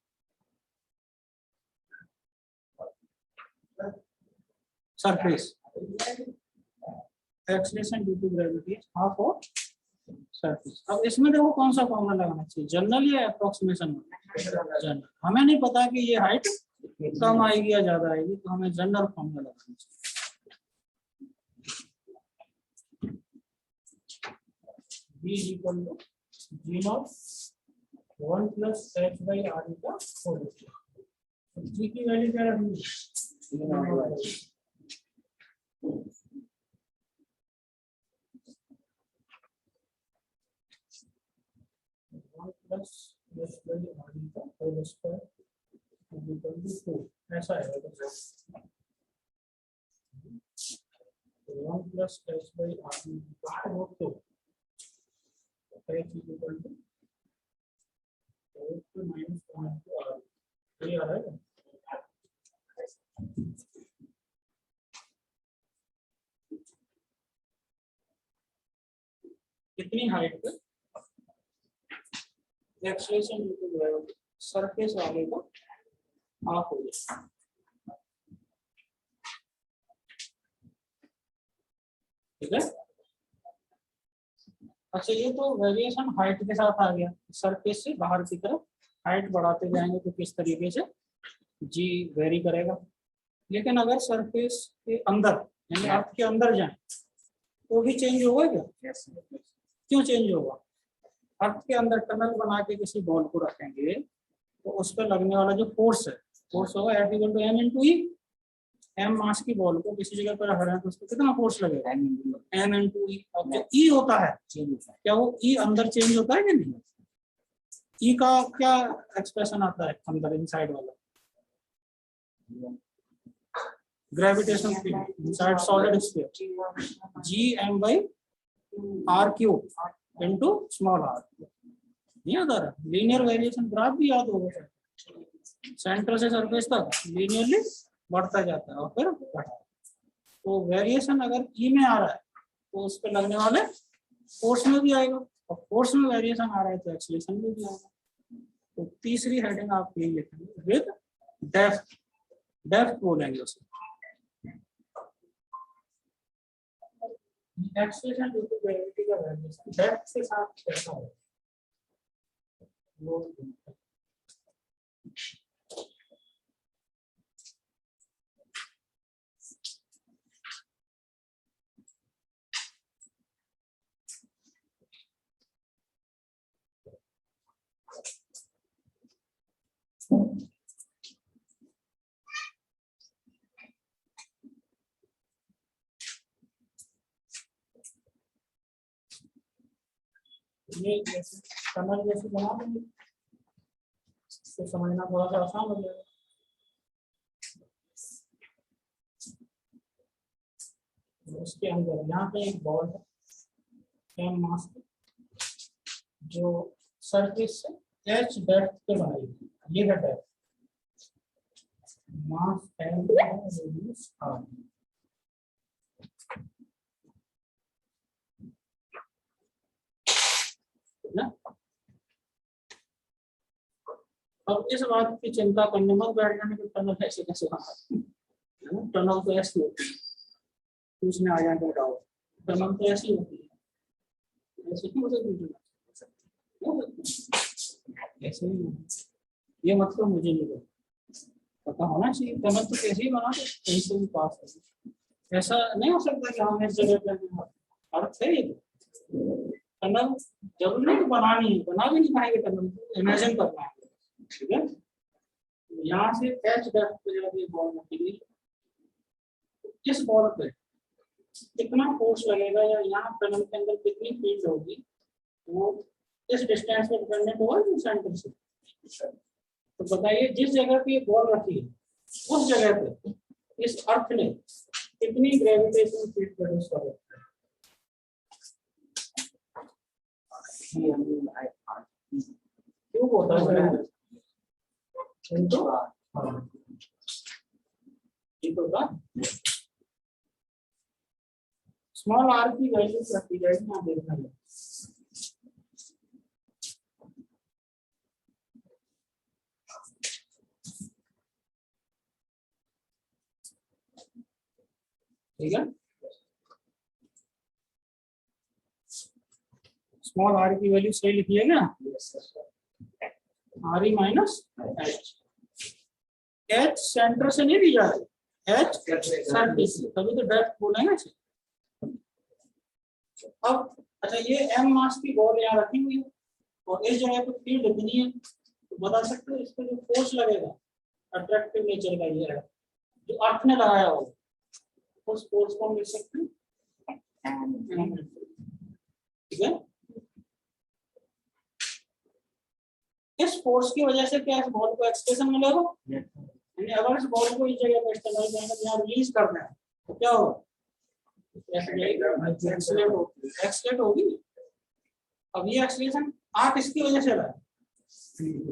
surface. Acceleration due to gravity is half of surface. अब इसमें देखो कौन सा formula लगाना चाहिए, जनरल या अप्रोक्सीमेशन? जनरल। हमें नहीं पता कि ये हाइट कम आएगी या ज्यादा आएगी, तो हमें जनरल फॉर्मूला लगाना चाहिए। v equal to g0 1 plus h by r का होल स्क्वायर। g की वैल्यू क्या रखनी है? प्लस h बाई r का होल स्क्वायर इक्वल टू 2। ऐसा है तो 1 plus h by r equal to 2। h equal to 4 minus 1 to r। ये आ रहा है। कितनी हाइट पे acceleration due to gravity surface वाले का हाफ हो जाए, ठीक है? अच्छा, ये तो वेरिएशन हाइट के साथ आ गया। सरफेस से बाहर की तरफ हाइट बढ़ाते जाएंगे तो किस तरीके से जी वेरी करेगा। लेकिन अगर सरफेस के अंदर यानी अर्थ के अंदर जाए तो भी चेंज होगा क्या? क्यों चेंज होगा? अर्थ के अंदर टनल बना के किसी बॉल को रखेंगे तो उस पर लगने वाला जो फोर्स है, फोर्स होगा F equal to m into E. m mass की बॉल को किसी जगह पर रख रहे हैं तो उस पर कितना फोर्स लगेगा? m इंटू ई। अब जो ई होता है क्या वो ई अंदर चेंज होता है कि नहीं? ई का क्या एक्सप्रेशन आता है अंदर इनसाइड वाला, gravitational field inside solid sphere, Gm/r³ into small r। नहीं याद आ रहा? लीनियर वेरिएशन ग्राफ भी याद होगा, सेंटर से सरफेस तक लीनियरली बढ़ता जाता है और फिर घटता है। तो वेरिएशन अगर ई में आ रहा है तो उस पर लगने वाले फोर्स में भी आएगा, और फोर्स में वेरिएशन आ रहा है तो एक्सीलरेशन में भी आएगा। तो तीसरी हेडिंग आप यही लिखेंगे विद डेप्थ, डेप्थ बोलेंगे उसे। एक्सीलरेशन ड्यू टू ग्रेविटी का वेरिएशन डेप्थ के साथ कैसा होगा? ये जैसे टनल जैसे बना देंगे तो समझना थोड़ा सा आसान हो जाएगा। उसके अंदर यहाँ पे एक बॉल है एम मास जो सरफेस से एच डेप्थ पे बनाई गई, ये है depth, mass M radius R. ना अब इस बात की चिंता करने मत बैठ जाने कि टनल ऐसे कैसे बना, टनल तो ऐसी होती है, पूछने आ जाए डाउट, टनल तो ऐसी होती है, ऐसे क्यों ऐसे ही, ये मतलब मुझे नहीं पता होना चाहिए, टनल तो कैसे ही बना कहीं से भी पास है, ऐसा नहीं हो सकता कि हम इस जगह पर अर्थ है। टनल जरूरी नहीं बनानी है, बना भी नहीं पाएंगे टनल, इमेजिन करना है, ठीक है। यहाँ से एच डेप्थ पे जब ये बॉल रखेगी, इस बॉल पे कितना फोर्स लगेगा या यहाँ टनल के अंदर कितनी फील्ड होगी, वो इस डिस्टेंस पे डिपेंडेंट होगा सेंटर से। तो बताइए जिस जगह पे ये बॉल रखी है उस जगह पे इस अर्थ ने कितनी ग्रेविटेशनल फील्ड प्रोड्यूस कर रखी है? क्यों होता है? स्मॉल आर की वैल्यू रखी जाएगी, यहाँ देखना है। ठीक है, स्मॉल आर की वैल्यू सही लिखिए ना, R E minus H. H centre से नहीं दी जा रही, एच सरफेस से, तभी तो डेप्थ बोलेंगे। अब अच्छा ये एम मास की बॉल यहाँ रखी हुई है और इस जगह पे फील्ड इतनी है, तो बता सकते हो इस पर जो फोर्स लगेगा अट्रैक्टिव नेचर का ये है जो अर्थ ने लगाया हो, उस फोर्स को हम लिख सकते हैं, ठीक है। इस फोर्स की वजह से क्या इस बॉल को एक्सलेशन मिलेगा, यानी अगर इस बॉल को इस जगह पे एक्सटेंड यहाँ रिलीज करना है तो क्या होगा, एक्सलेट होगी। अब ये एक्सलेशन आप इसकी वजह से रहा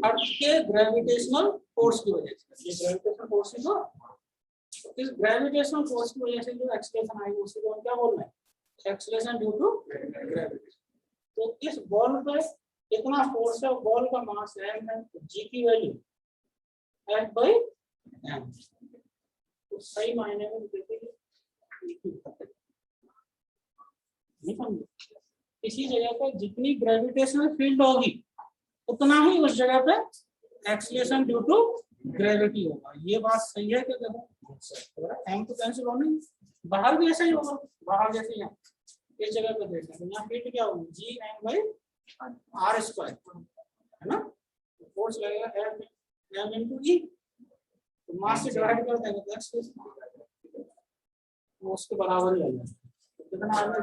अर्थ के ग्रेविटेशनल फोर्स की वजह से, ये ग्रेविटेशनल फोर्स है तो इस ग्रेविटेशनल फोर्स की वजह से जो एक्सलेशन आएगी उसी को हम क्या बोल रहे हैं, एक्सलेशन ड्यू टू ग्रेविटी। तो इस बॉल पे इतना फोर्स है, बॉल का मास m है, g की वैल्यू F/m, तो सही मायने में देखिए इसी जगह पर जितनी ग्रेविटेशनल फील्ड होगी उतना ही उस जगह पे एक्सीलरेशन ड्यू टू ग्रेविटी होगा। ये बात सही है कि देखो एम तो कैंसिल होने, बाहर भी ऐसा ही होगा, बाहर जैसे यहाँ इस जगह पे देखना तो यहाँ फील्ड क्या होगी Gm/r², है ना, फोर्स लगेगा m into e, तो मास से डिवाइड कर देंगे तो एक्सीलरेशन वो उसके बराबर ही आ जाएगा। कितना आ रहा है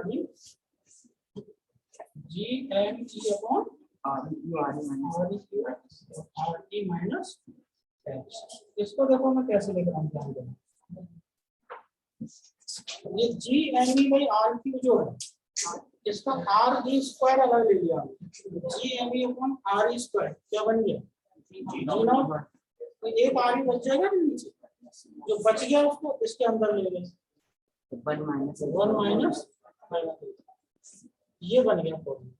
Gm/e/r², RE माइनस H। इसको देखो मैं कैसे लिख रहा हूँ, ध्यान देना। ये GME/RQ जो है, इसका RE स्क्वायर अलग ले लिया, GME/RE स्क्वायर क्या बन गया, G0। तो एक RE बच जाएगा ना नीचे, जो बच गया उसको इसके अंदर ले लें, 1 माइनस, ये बन गया फॉर्मूला।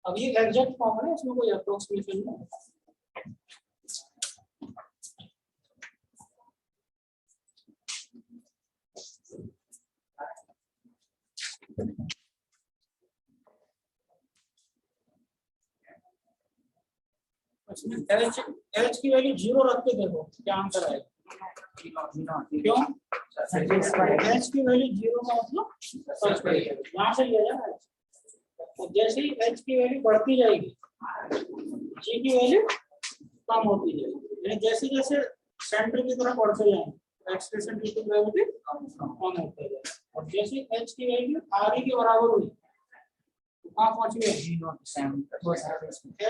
अब ये एग्जैक्ट फॉर्मूला है, इसमें कोई अप्रोक्सीमेशन नहीं। इसमें H की वैल्यू 0 रख के देखो क्या आंसर आएगा। क्यों? H की वैल्यू 0 का मतलब यहाँ से लिया जाए। तो जैसे ही H की वैल्यू बढ़ती जाएगी, G की वैल्यू कम होती जाएगी। जैसे जैसे सेंटर की तरफ बढ़ते जाएंगे, एक्सप्रेशन ड्यू टू ग्रेविटी कम होता जाएगा। और जैसे H की वैल्यू RE के बराबर हुई, तो कहाँ पहुंच गए,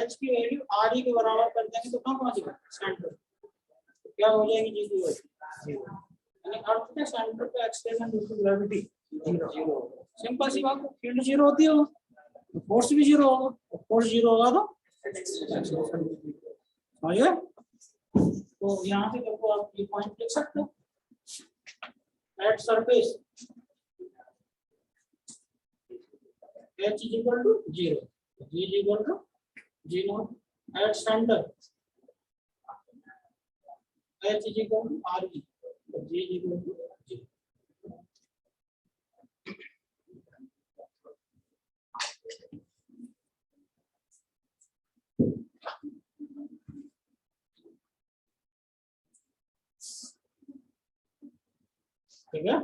H की वैल्यू RE के बराबर कर देंगे तो कहाँ पहुंच गए, सेंटर। तो क्या हो जाएगी G की वैल्यू, यानी अर्थ के सेंटर पे expression due to gravity 0। Simple सी बात, फील्ड 0 होती है तो फोर्स भी 0 होगा, फोर्स 0 होगा तो समझिए। तो यहाँ से देखो आप ये पॉइंट लिख सकते हो, at surface H is equal to 0, G is equal to G0, at center H is equal to RE, G is equal to 0। ठीक है,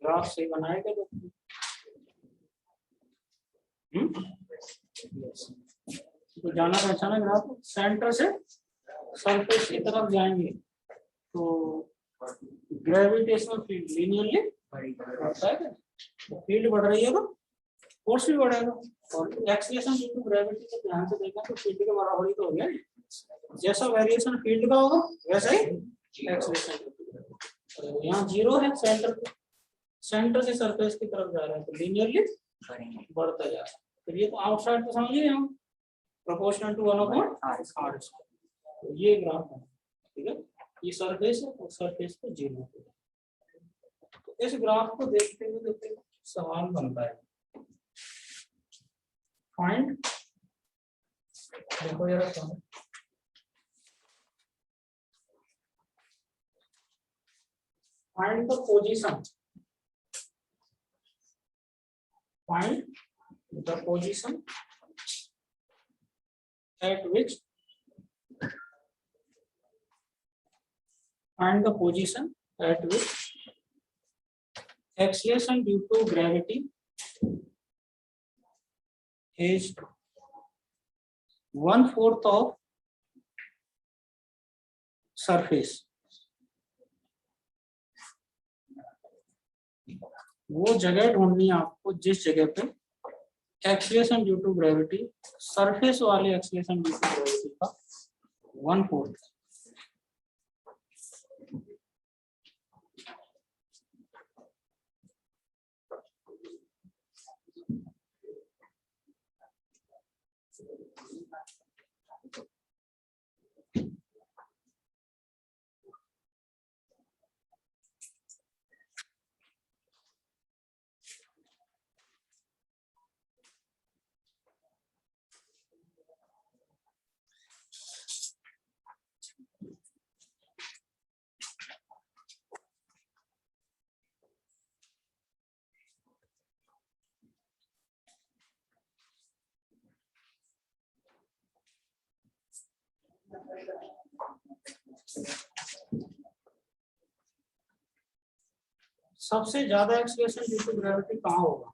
ग्राफ सही बनाएगा तो तो जाना पहचाना ग्राफ सेंटर से सरफेस की तरफ जाएंगे तो ग्रेविटेशनल फील्ड लीनियरली बढ़ता है। तो फील्ड बढ़ रही है तो फोर्स भी बढ़ेगा, और एक्सीलरेशन ड्यू टू ग्रेविटी को ध्यान से देखना तो फील्ड के बराबर ही तो हो गया। जैसा वेरिएशन फील्ड का होगा वैसा ही एक्सीलरेशन। यहाँ 0 है, सेंटर से सरफेस की तरफ जा रहा है तो लीनियरली बढ़ता जा रहा है। तो ये तो आउटसाइड तो समझिए हम प्रोपोर्शनल टू 1/r²। तो ये ग्राफ है, ठीक है, ये सरफेस है और सरफेस पे 0 है। तो इस ग्राफ को देखते हुए देखते सवाल बनता है, फाइंड, देखो जरा find the position, find the position at which acceleration due to gravity is 1/4 of surface। वो जगह ढूंढनी है आपको जिस जगह पे acceleration due to gravity, surface वाले एक्सीलरेशन ड्यू टू ग्रेविटी का 1/4। सबसे ज्यादा एक्सीलरेशन ड्यू टू ग्रेविटी कहाँ होगा?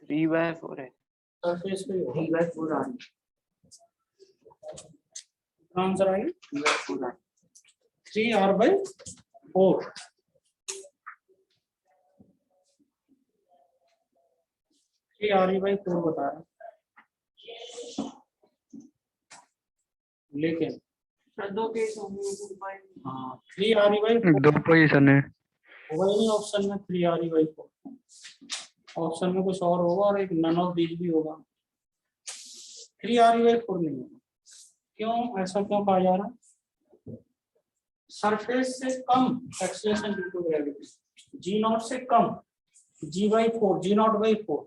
3/4 है। सरफेस पे होगा। 3/4 आ रही आंसर आएगा 3/4 आ 3r/4। r/4 बता रहा है, लेकिन दो केस होंगे। हाँ 3r/4 दो पोजीशन है। होगा ही नहीं ऑप्शन में 3r/4। ऑप्शन में कुछ और होगा और एक नन ऑफ दीज भी होगा, 3r/4 नहीं होगा। क्यों ऐसा क्यों कहा जा रहा है? सरफेस से कम acceleration due to gravity, g0 से कम, g/4, g0/4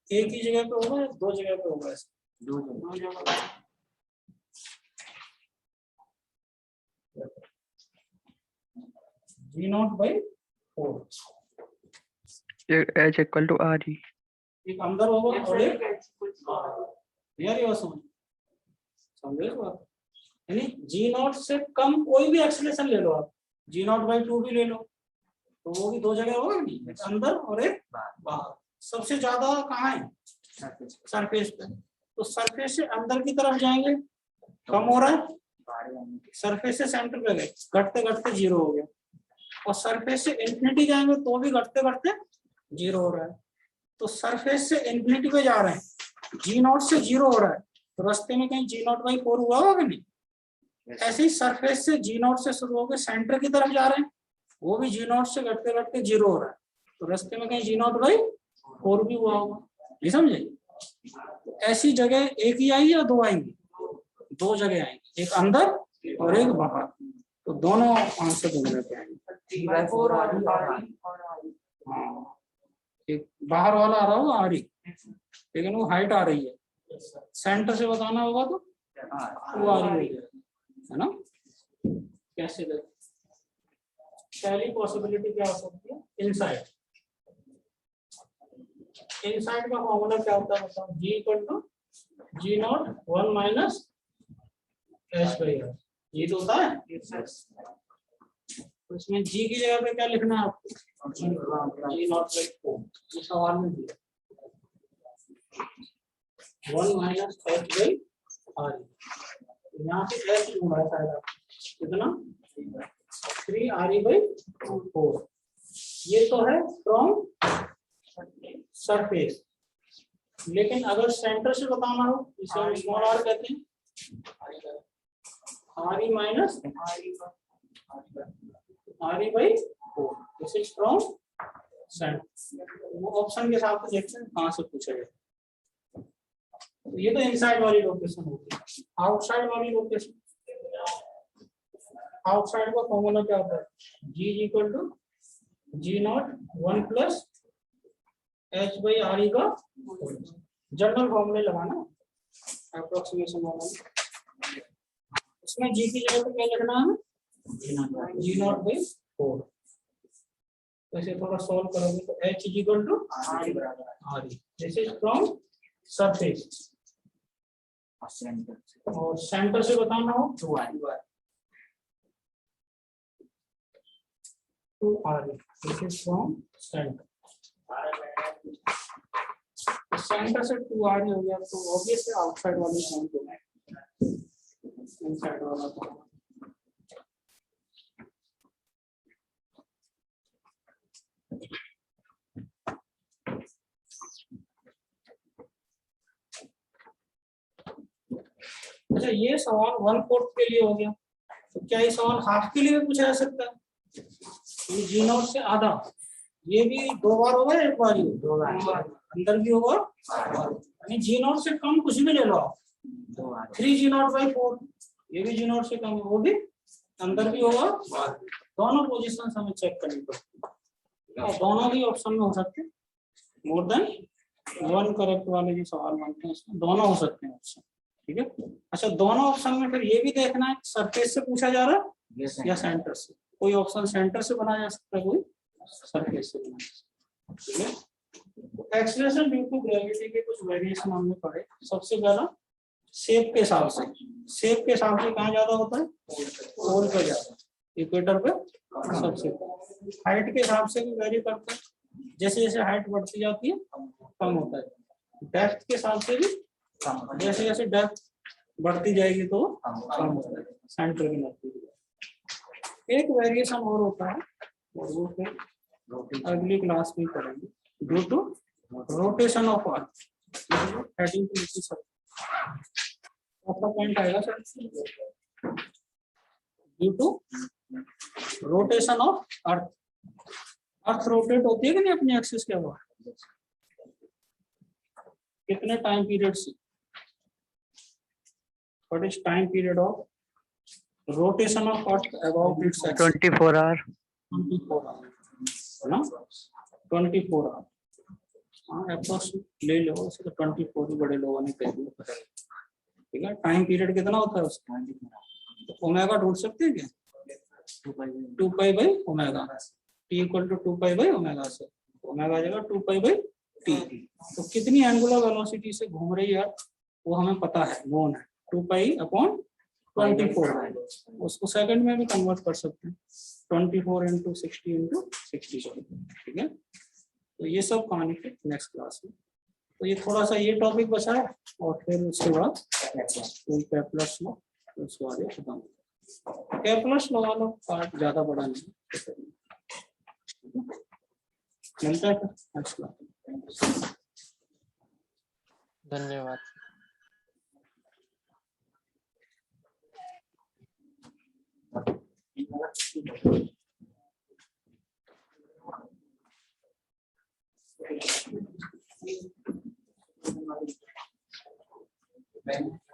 एक ही जगह पे होगा या दो जगह पे होगा? ऐसा दो जगह g0/4 H equal to R ही। एक अंदर होगा और एक यार ये समझ समझे इस बात? यानी g0 से कम कोई भी एक्सीलरेशन ले लो आप, g0/2 भी ले लो तो वो भी दो जगह होगा नहीं, एक अंदर और एक बाहर। सबसे ज्यादा कहाँ है? सरफेस पे। तो सरफेस से अंदर की तरफ जाएंगे कम हो रहा है, सरफेस से सेंटर पे गए घटते घटते 0 हो गया, और सरफेस से इंफिनिटी जाएंगे तो भी घटते घटते 0 हो रहा है। तो सरफेस से इंफिनिटी पे जा रहे हैं, g0 से 0 हो रहा है, तो रास्ते में कहीं g0/4 हुआ होगा नहीं? ऐसे ही सरफेस से g0 से शुरू होकर सेंटर की तरफ जा रहे हैं, वो भी g0 से घटते घटते 0 हो रहा है, तो रास्ते में कहीं g0/4 भी हुआ होगा। ये समझे? तो ऐसी जगह एक ही आई या दो आएंगी? दो जगह आएंगी, एक अंदर और एक बाहर। तो दोनों आंसर दोनों पे आएंगे। 3/4 आ रही हाँ, एक बाहर वाला आ रहा होगा आरी, लेकिन वो हाइट आ रही है, सेंटर से बताना होगा तो वो आ रही है ना? कैसे देखें? पहली पॉसिबिलिटी क्या हो सकती है? इनसाइड। इनसाइड का फॉर्मूला क्या होता है बताओ? g = g0 1 - h/r। ये तो होता है। तो इसमें g की जगह पे क्या लिखना है आपको? g0/4। ये सवाल में दिया 1 - h/r। यहाँ से h ढूंढा है शायद आप, कितना? 3r/4। ये तो है फ्रॉम सरफेस, लेकिन अगर सेंटर से बताना हो, इसे हम स्मॉल r कहते हैं, r/- r/4। This is from centre. वो ऑप्शन के हिसाब से देखते हैं कहाँ से पूछा जाए। तो ये तो इनसाइड वाली लोकेशन होती है। आउटसाइड वाली लोकेशन, आउटसाइड का फॉर्मूला क्या होता है? g = g0 1 + h/r का जनरल फॉर्मूले लगाना, अप्रोक्सीमेशन वाला। इसमें g की जगह पे क्या लिखना है? g0/4। तो इसे थोड़ा सॉल्व करोगे तो h = r। This is from surface, और सेंटर से बताना हो 2r। This is from centre. Centre से 2r हो गया, तो ऑब्वियसली आउटसाइड वाली पॉइंट होगा, इनसाइड वाला तो। अच्छा, ये सवाल 1/4 के लिए हो गया, तो क्या ये सवाल हाफ के लिए भी पूछा जा सकता है? ये g0 से आधा, ये भी 2 बार होगा, एक बार ही? 2 बार अंदर भी होगा, यानी g0 से कम कुछ भी ले लो आप, 3g0/4, ये भी g0 से कम है, वो भी अंदर भी होगा। दोनों पोजीशन हमें चेक करनी पड़ती है, और दोनों भी ऑप्शन में हो सकते हैं। मोर देन 1 करेक्ट वाले जो सवाल बनते हैं उसमें दोनों हो सकते हैं ऑप्शन। ठीक है। अच्छा, दोनों ऑप्शन में फिर ये भी देखना है सरफेस से पूछा जा रहा है या सेंटर से। कोई ऑप्शन सेंटर से बनाया जा सकता है, कोई सरफेस से बनाया जा सकता है। ठीक है। एक्सीलरेशन ड्यू टू ग्रेविटी के कुछ वेरिएशन हमने पढ़े। सबसे पहला शेप के हिसाब से, शेप के हिसाब से कहाँ ज्यादा होता है? पोल पे ज्यादा। इक्वेटर पे सबसे हाइट के हिसाब से भी वेरी करता है, जैसे जैसे हाइट बढ़ती जाती है कम होता है, डेप्थ के हिसाब से भी जैसे जैसे डेप्थ बढ़ती जाएगी तो कम होता है सेंटर की नजदीक। एक वेरिएशन और होता है और वो फिर अगली क्लास में करेंगे, due to rotation of earth. Heading to इसी सब आपका पॉइंट आएगा sir, due to rotation of earth. Earth rotate होती है कि नहीं अपनी एक्सिस के अबाउट, कितने टाइम पीरियड से, what is time period of rotation of earth about its axis? 24 hour. 24 hour ना, 24 आवर। हाँ अप्रोक्स ले लो उसे, तो 24 ही बड़े लोगों ने कह दिया, ठीक है। टाइम पीरियड कितना होता है उसका, तो ओमेगा ढूंढ सकते हैं क्या, 2 pi by omega, T equal to 2 pi by omega से ओमेगा आ जाएगा 2 पाई बाई टी। तो कितनी एंगुलर वेलोसिटी से घूम रही है वो हमें पता है, नोन है, 2 पाई अपॉन 24, उसको सेकंड में भी कन्वर्ट कर सकते हैं, 24 इंटू 60 इंटू 60, ठीक है। तो ये सब कहानी फिर नेक्स्ट क्लास में। तो ये थोड़ा सा ये टॉपिक बचा है और फिर उसके बाद कैप्लर्स लॉ, उसके बाद ये खत्म। कैप्लर्स लॉ वाला पार्ट ज्यादा बड़ा नहीं, मिलता है नेक्स्ट क्लास। धन्यवाद। Thank you.